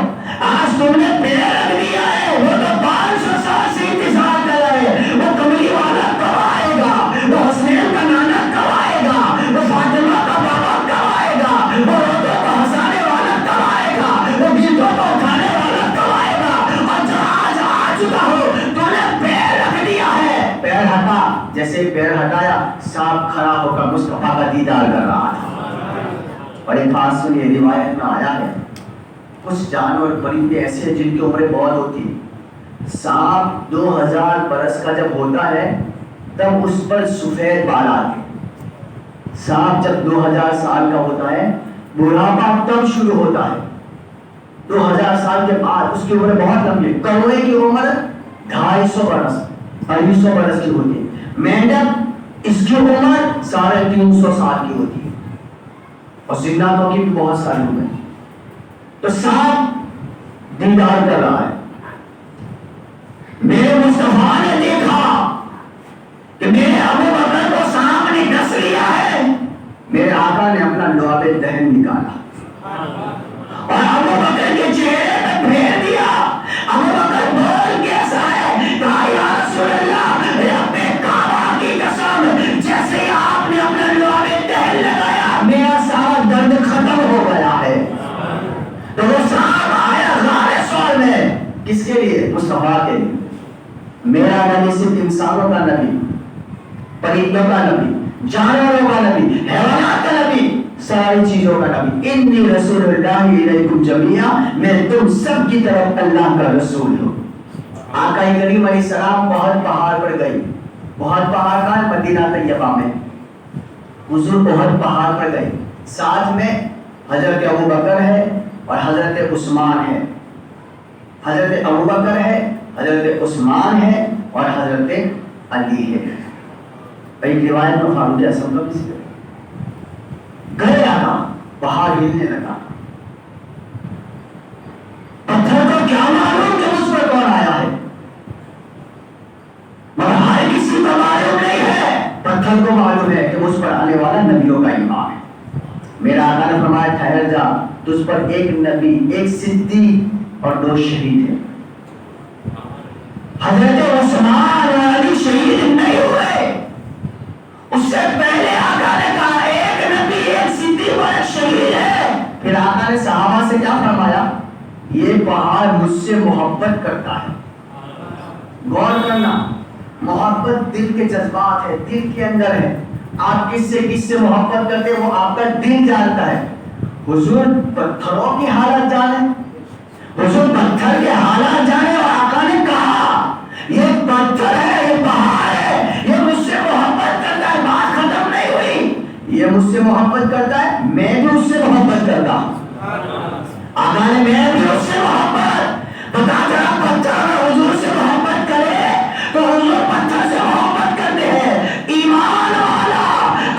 آج تم نے پیر رکھ دیا ہے. وہ تو 500 سال سے انتظار کر رہے ہیں. وہ کملی والا کب آئے گا؟ وہ حسنین کا نانا کب آئے گا؟ وہ فاطمہ کا بابا کب آئے گا؟ وہ روزوں کو ہنسانے والا کب آئے گا؟ وہ گیتوں کو اٹھانے والا کب آئے گا؟ اور جو آج آ چکا ہو, تو نے پیر رکھ دیا ہے. پیر ہٹا. جیسے پیر ہٹایا, سانپ کھڑا ہو کر مصطفیٰ کا دیدار کر رہا تھا. اور ایک بات سنیے, روایت میں آیا ہے کچھ جانور پرندے ایسے ہیں جن کی عمریں بہت ہوتی ہیں. سانپ 2000 برس کا جب ہوتا ہے تب اس پر سفید بال آتے. سانپ جب 2000 سال کا ہوتا ہے بڑھاپا تب شروع ہوتا ہے. 2000 سال کے بعد اس کی عمر بہت لمبی ہے. کوے کی عمر 250 برس 250 برس کی ہوتی ہے. مینڈک اس کی عمر 350 سال کی ہوتی ہے, اور زندانوں کی بھی بہت ساری عمر ہے. تو سانپ دیدار کر رہا ہے. میرے مصطفیٰ نے دیکھا کہ میرے ابو بکر کو سانپ نے ڈس لیا ہے. میرے آقا نے اپنا لعاب دہن نکالا اور ابو بکر کے چہرے پہ پھیر دیا. ابو بکر بول کیسا ہے؟ کہا یا رسول اللہ, رب کعبہ کی قسم, جیسے آپ نے اپنا لعاب دہن لگایا میرا سارا درد ختم ہو گیا ہے. تو وہ صاحب آیا غار ثور میں کس کے لیے؟ مصطفیٰ کے لیے. میرا نبی صرف انسانوں کا نبی, پرندوں کا نبی, جانوروں کا نبی, حیوانات کا نبی, ساری چیزوں کا نبی. انی رسول اللہ الیکم جمیعا, میں تم سب کی طرف اللہ کا رسول ہوں. آقا کریم علیہ السلام بہت پہاڑ پر گئی. بہت پہاڑ کا مدینہ طیبہ میں حضور بہت پہاڑ پر گئے. ساتھ میں حضرت ابو بکر ہے اور حضرت عثمان ہے. حضرت ابو بکر ہے, حضرت عثمان ہے اور حضرت علی ہے. ایک روایت میں فاروق اعظم کا بھی ذکر گئے. آقا پہاڑ ہلنے لگا. پتھر کو کیا معلوم کہ اس پر کون آیا ہے, مگر ہر کسی کو معلوم نہیں ہے. پتھر کو معلوم ہے کہ اس پر آنے والا نبیوں کا امام ہے. میرا آقا نے فرمایا ٹھہر جا, تجھ پر ایک نبی, ایک صدیق اور 2 شہید ہیں. حضرت عثمان اور علی شہید نہیں ہوئے, اس سے پہلے آقا نے کہا ایک نبی, ایک صدیق اور ایک شہید ہے. پھر آقا نے صحابہ سے کیا فرمایا؟ یہ پہاڑ مجھ سے محبت کرتا ہے. غور کرنا, محبت دل کے جذبات ہے, دل کے اندر ہے. آپ کس سے محبت کرتے ہیں وہ آپ کا دل جانتا ہے. حضور پتھروں کی حالت جانے, حضور پتھر کے حالات جانے, اور آقا نے کہا یہ پتھر ہے, یہ پہاڑ ہے, یہ مجھ سے محبت کرتا ہے. بات ختم نہیں ہوئی, یہ مجھ سے محبت کرتا ہے, میں بھی اس سے محبت کرتا ہوں. آقا نے میں بھی اس سے محبت, بتا چلا پتھر اگر حضور سے محبت کرے تو حضور پتھر سے محبت کرتے ہیں. ایمان والا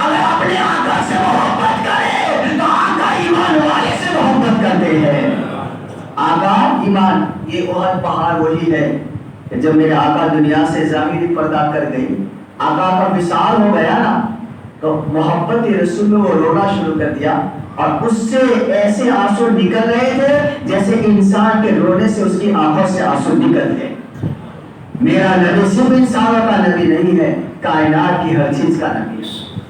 اگر اپنے آقا سے محبت کرے تو آقا ایمان والے سے محبت کرتے ہیں. آقا ایمان, یہ احد پہاڑ وہی ہے کہ جب میرے آقا دنیا سے ظاہری پردہ کر گئی, آقا کا وصال ہو گیا نا, تو محبت رسول میں وہ رونا شروع کر دیا, اور اس سے ایسے آنسو نکل رہے تھے جیسے انسان کے رونے سے اس کی آنکھوں سے آنسو نکلتے. میرا نبی صرف انسانوں کا نبی نہیں ہے, کائنات کی ہر چیز کا نبی ہے.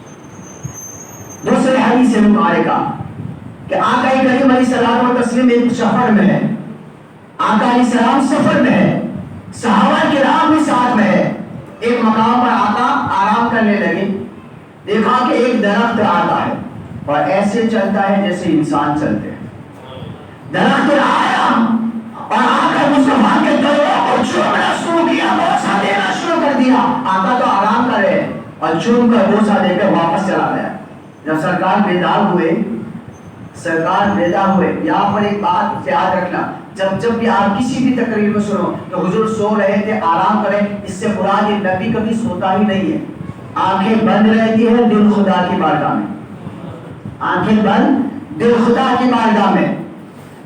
دوسرے حدیث مبارکہ کہ آقا کریم علیہ السلام و تسلیم ایک سفر میں ہے, آقا علیہ السلام سفر میں ہے, صحابہ کرام بھی ساتھ میں ہے. ایک مقام پر آقا آرام کرنے لگے, دیکھا کہ ایک درخت آتا ہے اور ایسے چلتا ہے جیسے انسان چلتے ہیں. درخت آیا اور آقا مصطفیٰ کے دروں کو چومنا شروع کیا, بوسہ دینا شروع کر دیا. آقا تو آرام کر رہے اور چوم کر بوسہ دے کر واپس چلا گیا. جب سرکار بیدار ہوئے, یہاں پر ایک بات یاد رکھنا, جب بھی آپ کسی بھی تقریر میں سنو تو حضور سو رہے تھے, آرام کریں, اس سے مراد یہ نبی کبھی سوتا ہی نہیں ہے. آنکھیں بند رہتی ہے دل خدا کی بارگاہ میں, آنکھیں بند دل خدا کی بارگاہ میں.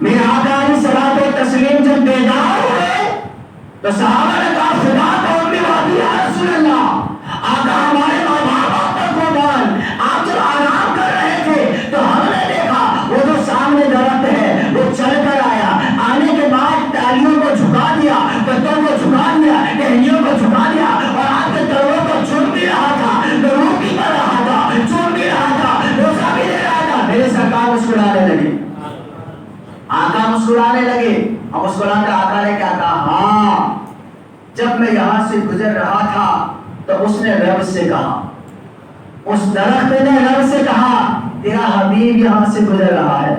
میرے آقا علیہ الصلوۃ والتسلیم جب بیدار ہوئے تو صحابہ نے کہا خدا کا امی وادی یا رسول اللہ, آقا ہمارے ماں باپ پر قربان, آپ جب آرام کر رہے تھے تو ہم نے دیکھا وہ جو سامنے درخت ہے وہ چل کر آیا, آنے کے بعد ٹالیوں کو جھکا دیا, پتوں کو جھکا دیا, ٹہنیوں کو جھکا دیا, اور آپ کے دروں کو چوم بھی رہا تھا, دروں بھی کر رہا تھا, چوم بھی رہا تھا, بوسہ بھی دے رہا تھا. میرے سرکار مسکرانے لگے, آقا مسکرانے لگے, اور مسکرا کر آقا نے کیا کہا, ہاں جب میں یہاں سے گزر رہا تھا تو اس نے رب سے کہا, اس درخت نے رب سے کہا تیرا حبیب یہاں سے گزر رہا ہے,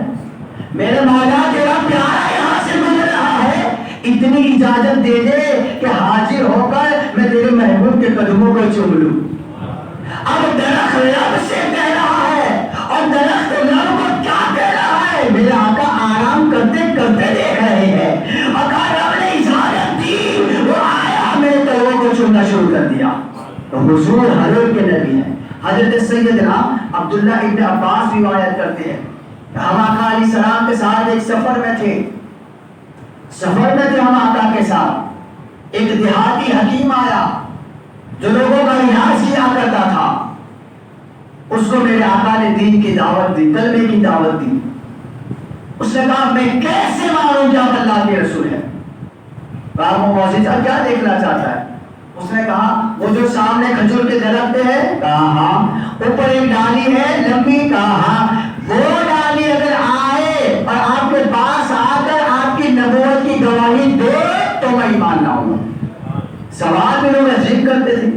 میرے مولا تیرا پیارا یہاں سے گزر رہا ہے, اتنی اجازت دے دے کہ حاضر ہو کر میں تیرے محبوب کے قدموں کو چوم لوں. اب درخت رب سے کہہ رہا ہے, اور درخت رب کو کیا کہہ رہا ہے, میرے آقا آرام کرتے کرتے دیکھ رہے ہیں, اور رب نے اجازت دی, وہ آیا میرے قدموں کو چومنا شروع کر دیا. تو حضور حضرت کے نبی ہیں. حضرت سیدنا عبداللہ ابن عباس روایت کرتے ہیں کہ ہم آقا علیہ السلام کے ساتھ ایک سفر میں تھے ہم آقا کے ساتھ. ایک دیہاتی حکیم آیا جو لوگوں کا علاج کیا کرتا تھا, اس کو میرے آقا نے دین کی دعوت دی, کلمے کی دعوت دی. اس نے کہا میں کیسے معلوم کہ آپ اللہ کے رسول ہیں. کہا وہ موزی صاحب کیا دیکھنا چاہتا ہے. اس نے کہا وہ جو سامنے کھجور کے درخت ہے, کہا ہاں. اوپر ایک ڈالی ہے لمبی, کہا ہاں. وہ ڈالی اگر آئے اور آپ کے پاس آ کر آپ کی نبوت کی گواہی دے تو میں ایمان لاؤں گا. سوال میں لوگ ذکر کرتے تھے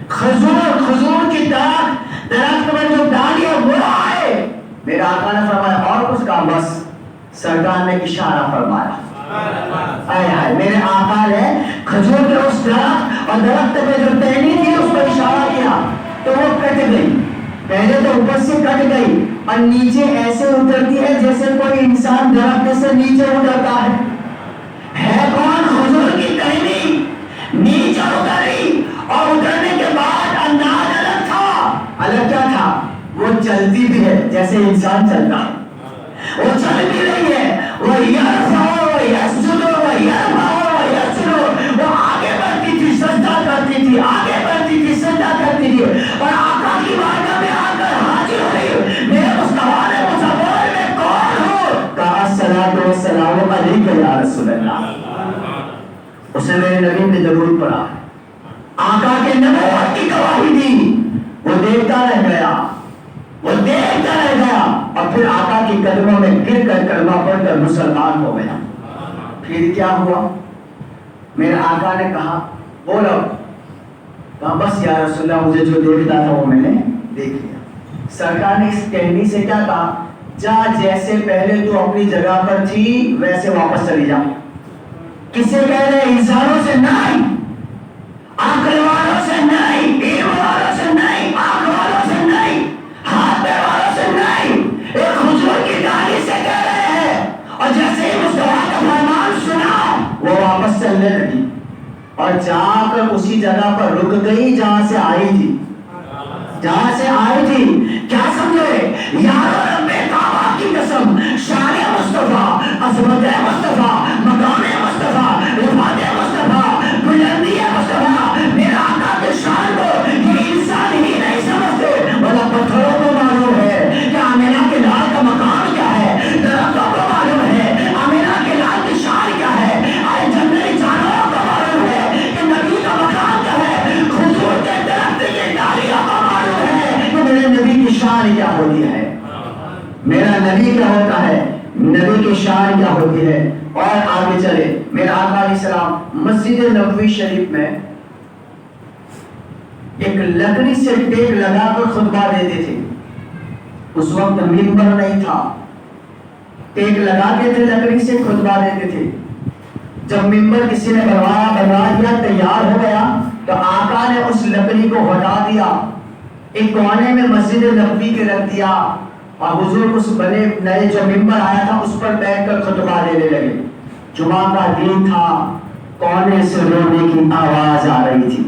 کھجور کی درخت میں جو ڈالی ہے وہ آئے. میرا آقا نے فرمایا اور کچھ کہا, بس سرکار نے اشارہ فرمایا. میرے آقا نے کھجور کے اس درخت اور درخت پہ جو ٹہنی تھی اس پر اشارہ کیا تو وہ کٹ گئی. پہلے تو اوپر سے کٹ گئی اور نیچے ایسے اترتی ہے جیسے کوئی انسان درخت سے نیچے اترتا ہے. کون کھجور کی ٹہنی نیچے اتری, اور اترنے کے بعد انداز الگ تھا. الگ کیا تھا, وہ چلتی بھی ہے جیسے انسان چلتا, وہ چل بھی رہی ہے, وہ آگے بڑھتی تھی, سجدہ کرتی تھی, آگے بڑھتی تھی, سجدہ کرتی تھی, اور آقا کی بارگاہ میں آ کر حاضر ہوئی. میرے مصطفیٰ نے مجھے بول میں کون ہوں, کہا الصلاۃ والسلام علیک یا رسول اللہ. اس نے میرے نبی پہ درود پڑھا, آقا کے نبوت کی گواہی دی. وہ دیکھتا رہ گیا, اور پھر آقا کی قدموں میں گر کر کلمہ پڑھ کر مسلمان ہو گیا. پھر کیا ہوا, میرے آقا نے کہا بولو, کہا بس یا رسول اللہ مجھے جو دیکھتا تھا وہ میں نے دیکھ لیا. سرکار نے اس ٹہنی سے کیا کہا؟ جا جیسے پہلے تو اپنی جگہ پر تھی ویسے واپس چلی جا. کس سے کہہ رہے؟ انسانوں سے نہیں، عقل والوں سے نہیں، علم والوں سے نہیں، آنکھ والوں سے نہیں، ہاتھ پیر والوں سے نہیں، ایک حضور کی گاڑی سے کہہ رہے ہیں. اور جیسے ہی مصطفیٰ کا فرمان سنا وہ واپس چلنے لگی اور جا کر اسی جگہ پر رک گئی جہاں سے آئی تھی. جہاں سے آئی تھی. کیا سمجھے یارو؟ رب کعبہ کی قسم، شان مصطفیٰ، عظمت مصطفیٰ، مقام مصطفیٰ، رفعت مصطفیٰ، بلندی مصطفیٰ، میرا آقا کی شان کو یہ انسان ہی نہیں سمجھتے بلکہ پتھروں کو معلوم ہے کہ آمینہ کے لال کا مقام کیا ہے، درختوں کو معلوم ہے آمینہ کے لال کی شان کیا ہے، آئے جنگلی جانوروں کو معلوم ہے کہ نبی کا مقام کیا ہے، حضور کے درخت کی ڈالیوں کو معلوم ہے کہ میرے نبی کی شان کیا ہوتی ہے، میرا نبی کیا ہوتا ہے، نبی کی شان کیا ہوتی ہے. اور آگے چلے. میرا آقا علیہ السلام مسجد نبوی شریف میں ایک لکڑی سے ٹیک لگا کر خطبہ دیتے تھے. اس وقت ممبر نہیں تھا، ٹیک لگاتے تھے، لکڑی سے خطبہ دیتے تھے. جب ممبر کسی نے بنوا دیا، تیار ہو گیا، تو آقا نے اس لکڑی کو ہٹا دیا، ایک کونے میں مسجد نبوی کے رکھ دیا اور حضور اس بنے نئے جو ممبر آیا تھا اس پر بیٹھ کر خطبہ دینے لگے. جمعہ کا دن تھا، کونے سے رونے کی آواز آ رہی تھی.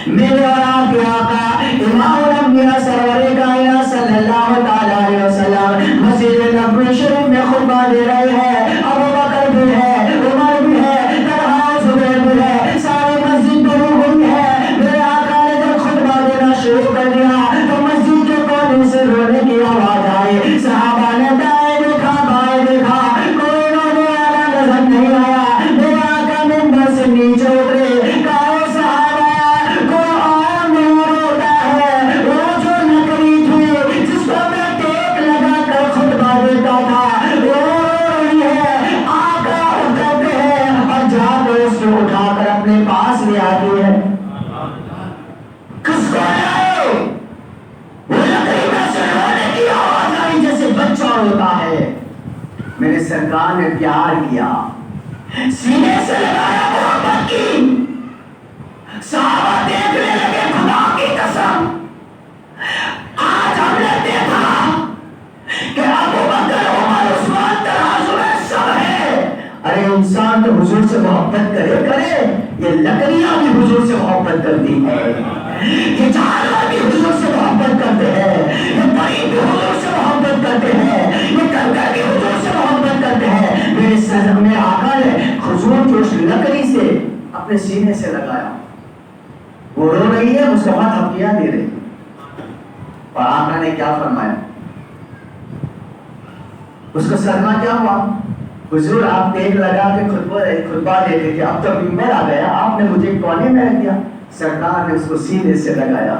میرے اور آپ کے آقا امام الانبیاء سرور کائنات صلی اللہ تعالی علیہ وسلم مسجد نبوی شریف میں خطبہ دے رہے ہیں. ابو بکر بھی ہے، عمر بھی ہے، طلحہ زبیر بھی ہے، ساری مسجد بھری ہوئی ہے. میرے آقا نے جب خطبہ دینا شروع کر دیا تو مسجد کے کونے سے رونے کی آواز آئی. صحابہ نے دائیں دیکھا، بائیں دیکھا، کوئی رونے والا نظر نہیں آیا. میرے آقا منبر سے نیچے اترے، کہا اٹھا کر اپنے پاس لے آتی ہے. کس کو آئے؟ وہ لکڑی میں سے رونے کی آواز آئی جیسے بچہ روتا ہے. میرے سرکار نے پیار کیا، سینے سے لگایا محبت کی. صحابہ دیکھنے لگے خدا کی قسم. آج ہم نے دیکھا کہ ابو بکر، عمر، عثمان، طلحہ، زبیر سب ہے. ارے انسان تو حضور سے محبت کرے، یہ لکڑیاں بھی حضور سے محبت کرتی ہے، یہ جانور بھی حضور سے محبت کرتے ہیں، یہ پری بھی حضور سے محبت کرتے ہیں، یہ کنکر بھی حضور سے محبت کرتے ہیں. میرے سر میں آقا نے حضور کی اس لکڑی سے اپنے سینے سے لگایا. وہ رو رہی ہے، اس کا ہاتھ تھپکیاں دے رہی ہے. اور آقا نے کیا فرمایا؟ اس کا صدمہ کیا ہوا؟ حضور آپ ٹیک لگا کے خطبہ دیتے تھے، اب تو ممبر آ گیا، آپ نے مجھے کونے میں رکھ دیا. سرکار نے اس کو سینے سے لگایا.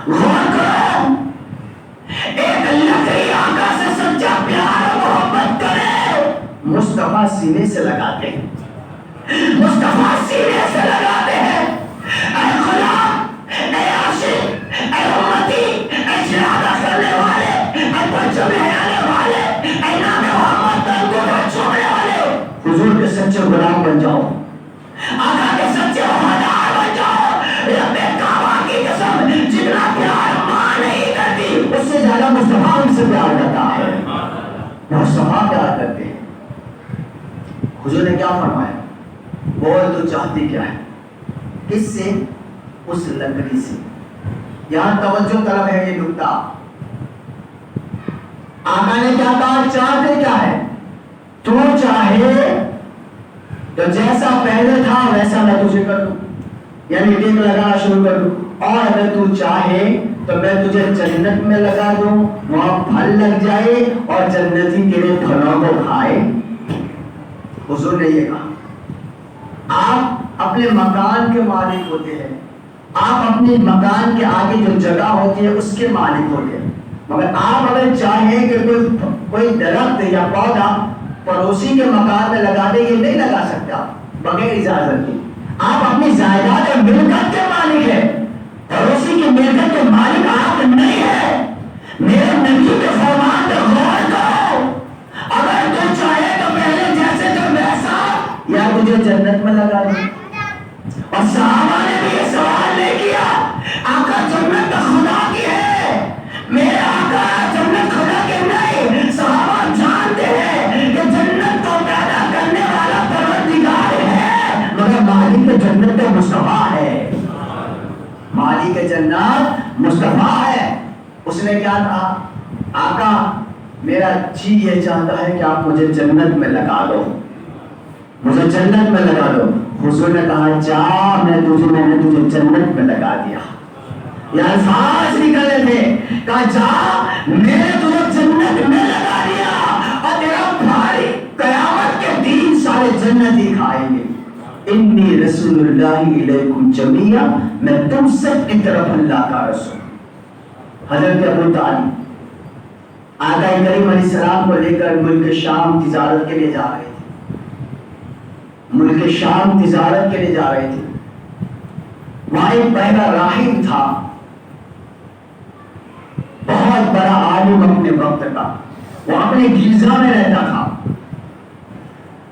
غور کرو، ایک لکڑی آقا سے سچا پیار و محبت کرے، مصطفیٰ سینے سے لگاتے ہیں، مصطفیٰ سینے سے لگاتے ہیں. اے خدا، اے عاشق، اے امتی، اے جہاد کرنے والے، اے پنجم آنے والے، اے نام محمد تنگو چھوڑنے والے، حضور کے سچے غلام بن جاؤ، آقا کے سچے وفادار بن جاؤ. رب کعبہ کی قسم، جتنا پیار ماں نہیں کرتی اس سے زیادہ مصطفیٰ ان سے پیار کرتا ہے. مصطفیٰ پیار کرتے ہیں. حضور نے کیا فرمایا؟ بول تو چاہتی کیا ہے؟ کس سے؟ اس لکڑی سے. یہاں توجہ طلب ہے یہ نکتہ. آقا نے کیا کہا؟ چاہتے کیا ہے؟ تو چاہے تو جیسا پہلے تھا ویسا میں تجھے کر دوں، یعنی ٹیک لگانا شروع کر دوں. اور اگر تو چاہے تو میں تجھے جنت میں لگا دوں، وہاں پھل لگ جائے اور جنتی تیرے پھلوں کو کھائے. حضور نے یہ کہا. آپ اپنے مکان کے مالک ہوتے ہیں، آپ اپنے مکان کے آگے جو جگہ ہوتی ہے اس کے مالک ہوتے ہیں، مگر آپ اگر چاہیں کہ کوئی درخت یا پودا پڑوسی کے مکان میں لگا دے، یہ نہیں لگا سکتے آپ بغیر اجازت کے. آپ اپنی جائیداد اور ملکت کے مالک ہیں، اور اسی کی ملکت کے مالک آپ نہیں ہے. میرے نبی کے فرمان پہ غور کرو. اگر تو چاہے تو پہلے جیسے تو ویسا یا مجھے جنت میں لگا دے. اور صحابہ نے بھی یہ سوال نہیں کیا آقا جنت تو خدا کی ہے. میرے آقا جنت خدا کی نہیں. صحابہ جانتے ہیں کہ جنت کو پیدا کرنے والا پروردگار ہے مگر مالک جنت تو مصطفیٰ ہے. مالک جنت مصطفیٰ ہے. اس نے کیا کہا آقا میرا جی یہ چاہتا ہے کہ آپ مجھے جنت میں لگا دو, مجھے جنت میں لگا دو. حضور نے کہا جا میں نے تجھے جنت میں لگا دیا. یہ الفاظ نکلے تھے کہا جا میں نے تجھے جنت میں لگا دیا اور تیرا بھائی قیامت کے دن سارے جنت ہی کھائیں گے. انی رسول اللہ علیکم جمیعا, میں تم سب کی طرف اللہ کا رسول. حضرت ابو طالب آقا کریم علیہ السلام کو لے کر ملک شام تجارت کے لیے جا رہے تھے. ملک شام تجارت کے لیے جا رہے تھے. وہاں ایک پہلا راہب تھا, بہت بڑا عالم اپنے وقت کا. وہ اپنے گرجا میں رہتا تھا,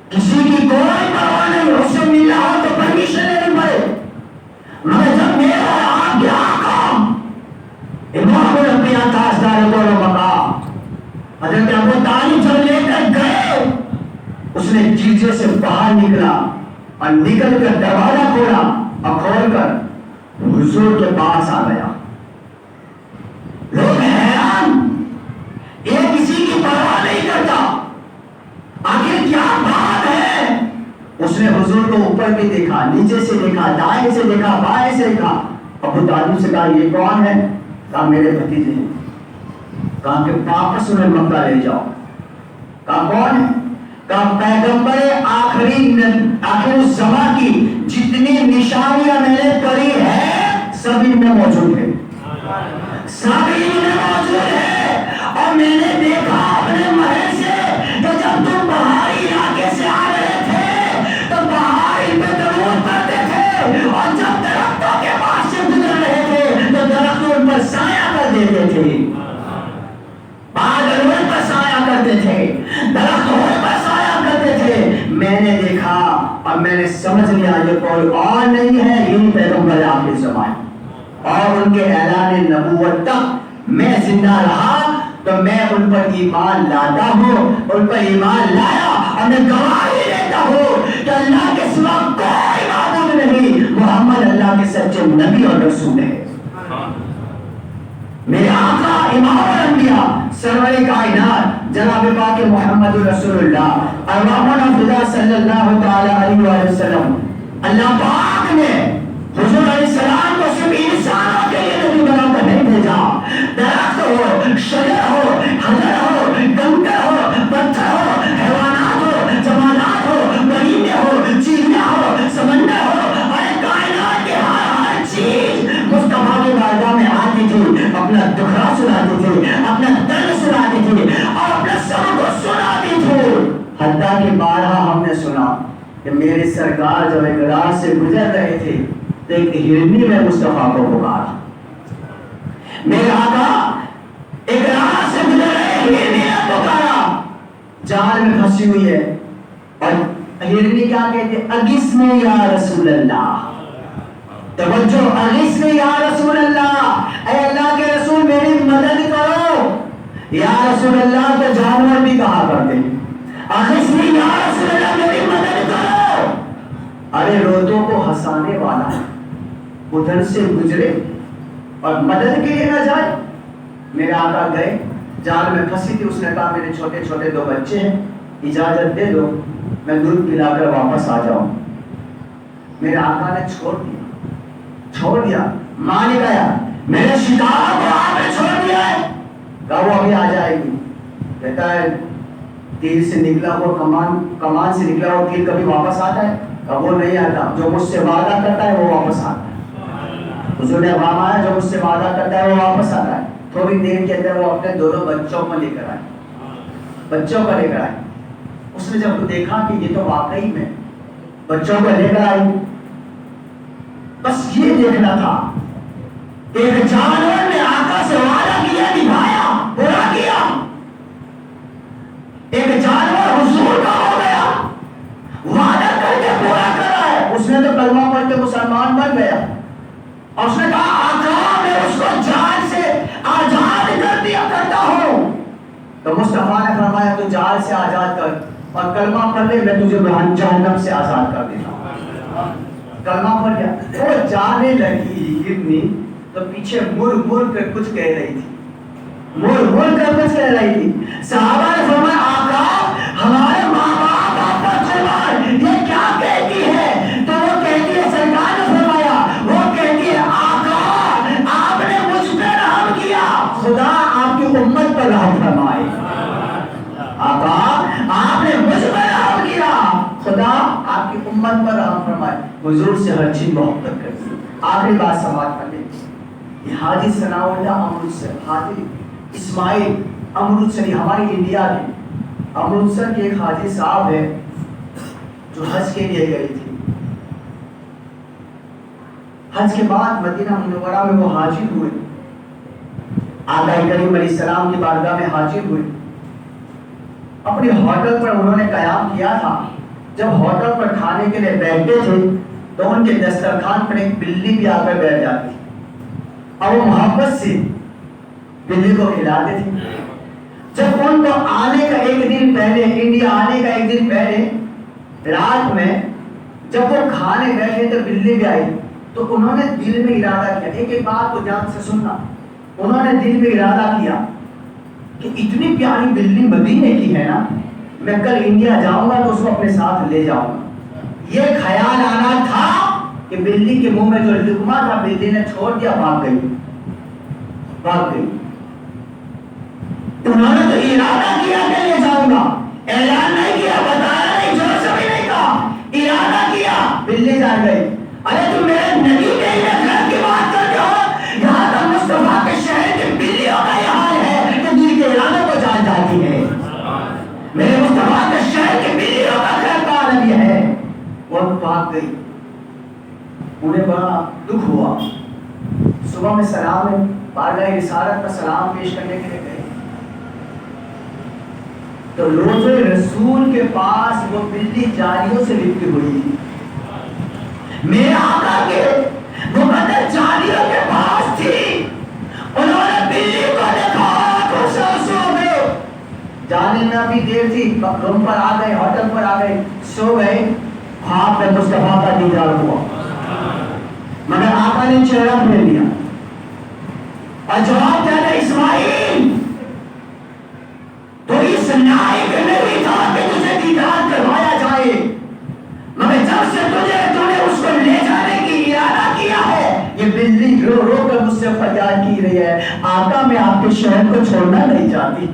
کسی کی کوئی پرواہ نہیں. اس سے ملا ہو تو پرمیشن لینی پڑے. مگر جب میرا آ گیا کام امام الانبیاء تاجدار دور و مقام حضرت ابو طالب جب لے کر گئے, اس نے گرجے سے باہر نکلا اور نکل کر دروازہ کھولا اور کھول کر حضور کے پاس آ گیا. لوگ حیران, یہ کسی کی پرواہ نہیں کرتا, آخر کیا بات ہے. اس نے حضور کو اوپر بھی دیکھا, نیچے سے دیکھا, دائیں سے دیکھا, بائیں سے دیکھا. ابو طالب سے کہا یہ کون ہے؟ کہا میرے بھتیجے ہیں. کہا کہ واپس انہیں مکہ لے جاؤ. کہا کون ہے؟ کہا پیغمبر آخر الزمان کی جتنی نشانیاں میں نے پڑھی ہے سب ان میں موجود ہے, سب ان میں موجود ہے. اور میں نے دیکھا اپنے محل سے کہ جب تم پہاڑی علاقے سے آ رہے تھے تو پہاڑی پہ درود پڑھتے تھے, اور جب درختوں کے پاس سے گزر رہے تھے تو درختوں ان پر سایہ کر دیتے تھے. بادل ان پر سایہ کرتے تھے, درخت ان پر سایہ کرتے تھے. میں نے دیکھا اور میں نے سمجھ لیا یہ کوئی اور نہیں ہے, یہی پیغمبر آخر زمان. اور ان کے اعلان نبوت تک میں زندہ رہا تو میں ان پر ایمان لاتا ہوں, ان پر ایمان لایا اور میں گواہی دیتا ہوں کہ اللہ کے سوا کوئی معبود نہیں, محمد اللہ کے سچے نبی اور رسول ہے. میرے آقا امام الانبیاء سرور کائنات جناب پاک محمد رسول اللہ ارواحنا خدا صلی اللہ تعالی علیہ وآلہ وسلم, اللہ پاک نے حضور علیہ السلام کو صرف انسانوں کے لیے نبی بنا کر نہیں بھیجا. درخت ہو, شجر ہو, حجر ہو, کنکر ہو, پتھر ہو, حیوانات ہو, جمادات ہو, پرندے ہو, چڑیا ہو, سمندر ہو, اور کائنات کی ہر چیز مصطفیٰ کی بارگاہ میں آتی تھی, اپنا دکھڑا سناتی تھی, اپنا درد سناتی تھی اور اپنا سب کو سناتی تھی. حتیٰ کہ بارہا ہم نے سنا کہ میرے سرکار جب ایک راہ سے گزر رہے تھے تو ایک ہرنی میں مصطفیٰ کو پکارا. میرے آقا ایک راہ سے گزر رہے ہرنی نے پکارا, جال میں پھنسی ہوئی ہے, اور ہرنی کیا کہتے ہیں, اغثنی یا رسول اللہ. توجہ, اغثنی یا رسول اللہ, اے اللہ کے رسول میری مدد کرو. یا رسول اللہ تو جانور بھی کہا کرتے ہیں, اغثنی یا رسول اللہ میری مدد کرو. ارے روتوں کو ہنسانے والا ادھر سے گزرے اور مدد کے لیے نہ جائے. میرے آقا گئے, جال میں پھنسی تھی, اس نے کہا میرے چھوٹے چھوٹے 2 بچے ہیں, اجازت دے دو میں دودھ پلا کر واپس آ جاؤں. میرے آقا نے چھوڑ دیا. مالک آیا, میرے شکار کو آپ نے چھوڑ دیا ہے. کہا وہ ابھی آ جائے گی. کہتا ہے تیر سے نکلا ہوا کمان سے نکلا ہوا تیر کبھی واپس آتا ہے؟ کہا وہ نہیں آتا, جو مجھ سے وعدہ کرتا ہے وہ واپس آتا ہے. حضور نے فرمایا جو مجھ سے وعدہ کرتا ہے وہ واپس آتا ہے. تھوڑی دیر کے اندر وہ اپنے 2 بچوں کو لے کر آئے. اس نے جب دیکھا کہ یہ تو واقعی میں بچوں کو لے کر آئی, بس یہ دیکھنا تھا ایک جانور نے آقا سے وعدہ کیا, نبھایا, پورا کیا. ایک جانور حضور کا ہو گیا, وعدہ کر کے پورا کرا ہے. اس نے تو کلمہ پڑھ کے مسلمان بن گیا اور اس نے کہا آقا میں اس کو جال سے آزاد کر دیا کرتا ہوں. تو مصطفیٰ نے فرمایا تو جال سے آزاد کر اور کلمہ پڑھ لے, میں تجھے جہنم سے آزاد کر دیتا ہوں. کلمہ پڑھ لیا. وہ جانے لگی گرنی تو پیچھے مڑ کر کچھ کہہ رہی تھی, مڑ کر کچھ کہہ رہی تھی. صحابہ نے فرمایا آقا ہمارے ماں باپ آپ پر قربان, یہ کیا کہتی ہے؟ تو وہ کہتی ہے, سرکار نے فرمایا, وہ کہتی ہے آقا آپ نے مجھ پہ رحم کیا, خدا آپ کی امت پر رحم فرمائے. آقا آپ نے مجھ پہ رحم کیا, خدا آپ کی امت پر رحم فرمائے. حضور سے ہر چیز محبت کرتی. آخری بات سماعت کر لیں. یہ حاجی ثناء اللہ امرتسر, حاجی اسماعیل امرتسری, ہماری انڈیا کے امرتسر کے ایک حاجی صاحب ہے جو حج کے لیے گئی تھی. حج کے بعد مدینہ منورہ میں وہ حاضر ہوئے, آقا کریم علیہ السلام کی بارگاہ میں حاضر ہوئے. اپنے ہوٹل پر انہوں نے قیام کیا تھا. جب ہوٹل پر کھانے کے لیے بیٹھتے تھے تو ان کے دسترخوان پر ایک بلی بھی آ کر بیٹھ جاتی تھی اور وہ محبت سے بلی کو کھلاتے تھے. جب ان کو آنے کا ایک دن پہلے, انڈیا آنے کا ایک دن پہلے رات میں جب وہ کھانے بیٹھے تو بلی بھی آئی, تو انہوں نے دل میں ارادہ کیا, ایک بات کو دھیان سے سننا, انہوں نے دل میں ارادہ کیا کہ اتنی پیاری بلی مدینے کی ہے نا, میں کل انڈیا جاؤں گا تو اس کو اپنے ساتھ لے جاؤں گا. یہ خیال آنا تھا کہ بلی کے منہ میں جو لقمہ تھا بلی نے چھوڑ دیا, بھاگ گئی. انہوں نے تو ارادہ کیا کہ لے جاؤں گا, اعلان نہیں کیا, بتایا نہیں, زور سے بھی نہیں کہا, ارادہ کیا, بلی جا گئی. ارے تم میرے نبی کے گھر کی بات کرتے ہو, یہاں تو مصطفیٰ کے شہر کی بلیوں کا یہ حال ہے کہ دل کے ارادوں کو جان جاتی ہے. میرے مصطفیٰ کے شہر کی بلیوں کا گھر کا عالم یہ ہے. وہ بھاگ گئی. انہیں بڑا دکھ ہوا. صبح میں سلام ہے, بارگاہ رسالت کا سلام پیش کرنے کے لیے گئے تو روز رسول کے پاس وہ بلی جالیوں سے لپٹی ہوئی تھی. میرے آقا کے مقدس جالیوں کے پاس تھی. انہوں نے بلی کو دیکھا تو سو گئے. جانے میں ابھی دیر تھی, روم پر آ گئے, ہوٹل پر آ گئے, سو گئے. خواب میں مصطفیٰ کا دیدار ہوا, مگر آقا نے چہرہ پھیر لیا اور جواب دیا, اسماعیل تو اس لائق نہیں تھا کہ تجھے دیدار کروایا جائے, مگر جب سے تو نے اس کو لے جانے کی ارادہ کیا ہے, یہ بلی رو رو کر مجھ سے فریاد کی رہی ہے, آقا میں آپ کے شہر کو چھوڑنا نہیں چاہتی,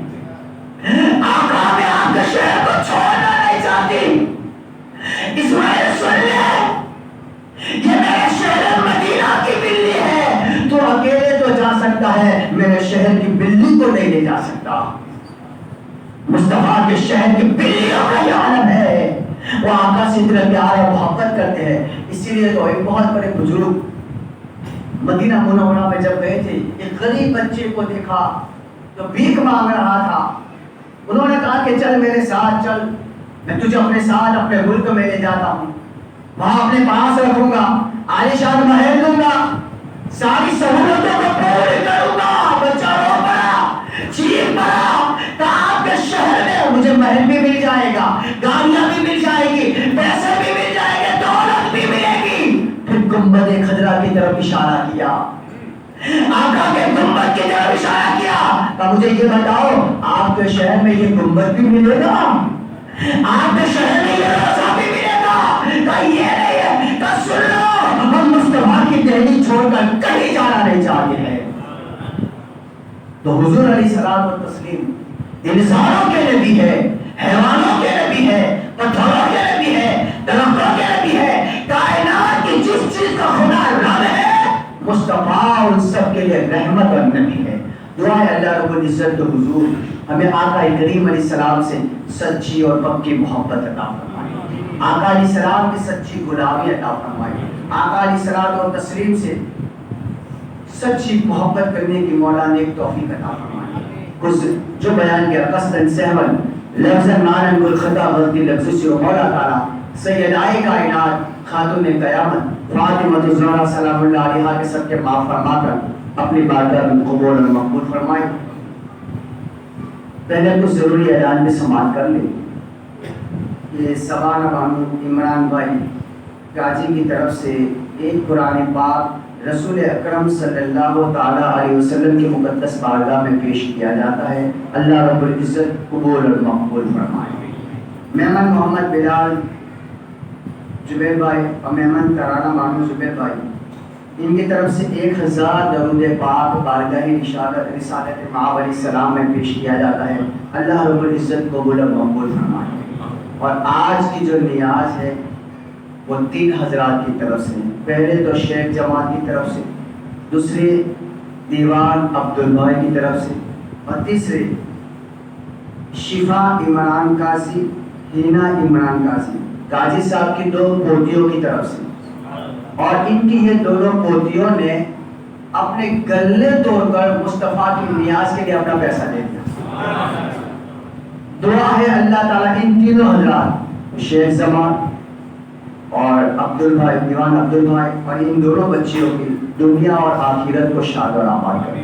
آقا میں آپ کے شہر کو چھوڑنا نہیں چاہتی. اسماعیل سن لے, یہ میرے شہر مدینہ کی بلی ہے, تو اکیلے تو جا سکتا ہے, میرے شہر کی بلی کو نہیں لے جا سکتا. مصطفیٰ کے شہر کی بلیوں کا یہ عالم ہے. وہ آقا سے اتنا پیار اور محبت کرتے ہیں. اسی لیے تو ایک بہت بڑے بزرگ مدینہ منورہ میں جب گئے تھے, ایک غریب بچے کو دیکھا تو بھیک مانگ رہا تھا. انہوں نے کہا کہ چل میرے ساتھ چل, میں تجھے اپنے ساتھ اپنے ملک میں لے جاتا ہوں, وہاں اپنے پاس رکھوں گا, عالیشان محل دوں گا, ساری سہولتوں کو پوری کروں گا. بچہ رو پڑا, چیخ پڑا, آپ کے شہر میں مجھے محل بھی مل جائے گا, گاڑیاں بھی مل جائے گی, پیسے بھی مل جائیں گے, دولت بھی ملے گی. پھر گنبد خضرا کی طرف اشارہ کیا, آقا کے گنبد کی طرف اشارہ کیا. تو مجھے یہ بتاؤ, آپ کے شہر میں یہ گنبد بھی ملے گا, آپ کے شہر میں یہ روزہ بھی ملے گا. کہ یہ نہیں ہے, کہ سن لو, ہم مصطفیٰ کی دہلی چھوڑ کر کہیں جانا نہیں چاہتے ہیں. تو حضور علیہ السلام و تسلیم انسانوں کے نبی ہے, حیوانوں کے نبی ہے, پتھروں کے نبی ہے, درختوں کے نبی ہے. کائنات کی جس چیز کا خدا رب ہے, مصطفیٰ ان سب کے لیے رحمت اور نبی ہے. دعا ہے اللہ رب العزت کے حضور ہمیں آقا کریم علیہ السلام سے سچی اور پکی محبت عطا فرمائے, آقا علیہ السلام کی سچی غلامی عطا فرمائے, آقا علیہ السلام اور تسلیم سے سچی محبت کرنے کی مولا نے ایک توفیق عطا فرمائی. کچھ جو بیان کیا قصداً سہون لفظاً معنی بالخطا غلطی لفظ سے مولا تعالیٰ سیدائے کائنات خاتون قیامت فاطمہ الزہرا سلام اللہ علیہا کے سب کے معاف فرما کر اپنی بارگاہ میں قبول اور مقبول فرمائے. پہلے کچھ ضروری اعلان بھی سماعت کر لیں. یہ سوانہ بانو عمران بھائی کاجی کی طرف سے ایک قرآن پاک رسول اکرم صلی اللہ تعالیٰ علیہ وسلم کی مقدس بارگاہ میں پیش کیا جاتا ہے. اللہ رب العزت قبول اور مقبول فرمائے. مہمان محمد بلال زبیر بھائی اور مہمان ترانہ بانو زبیر بھائی ان کی طرف سے 1000 درود پاک بارگاہ رسالت مآب علیہ السلام میں پیش کیا جاتا ہے. اللہ رب العزت قبول اور مقبول فرمائے. اور آج کی جو نیاز ہے وہ 3 حضرات کی طرف سے. پہلے تو شیخ جماعت کی طرف سے, دوسرے دیوان عبدالبھائی کی طرف سے, اور تیسرے شفا عمران قاضی ہینا عمران قاضی قاضی صاحب کی 2 پوتیوں کی طرف سے. اور ان کی یہ دونوں پوتیوں نے اپنے گلے توڑ کر مصطفیٰ کی نیاز کے لیے اپنا پیسہ دے دیا. دعا ہے اللہ تعالیٰ ان تینوں حضرات شیخ زمان اور عبدالبھائی دیوان عبدالبھائی اور ان دونوں بچیوں کی دنیا اور آخرت کو شاد اور آباد کرے.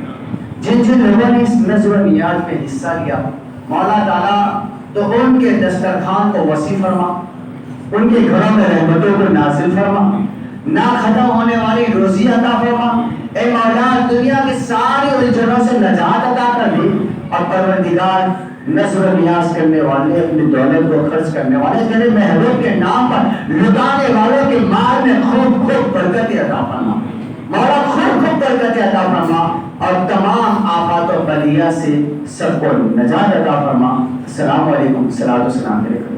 جن جن لوگوں نے اس نذر و نیاز میں حصہ لیا مولا تعالیٰ تو ان کے دسترخوان کو وسیع فرما, ان کے گھروں میں رحمتوں کو نازل فرما, نہ ختم ہونے والی روزی عطا فرما. اے مولا دنیا کے سارے الجھنوں سے نجات عطا کر دے. اور پروردگار نذر و نیاز کرنے والے اپنی دولت کو خرچ کرنے والے تیرے محبوب کے نام پر لٹانے والوں کے مال میں خوب خوب برکت عطا فرما. مولا خوب خوب برکت عطا فرما اور تمام آفات و بلیات سے سب کو نجات عطا فرما. السلام علیکم. صلاۃ و سلام علیکم.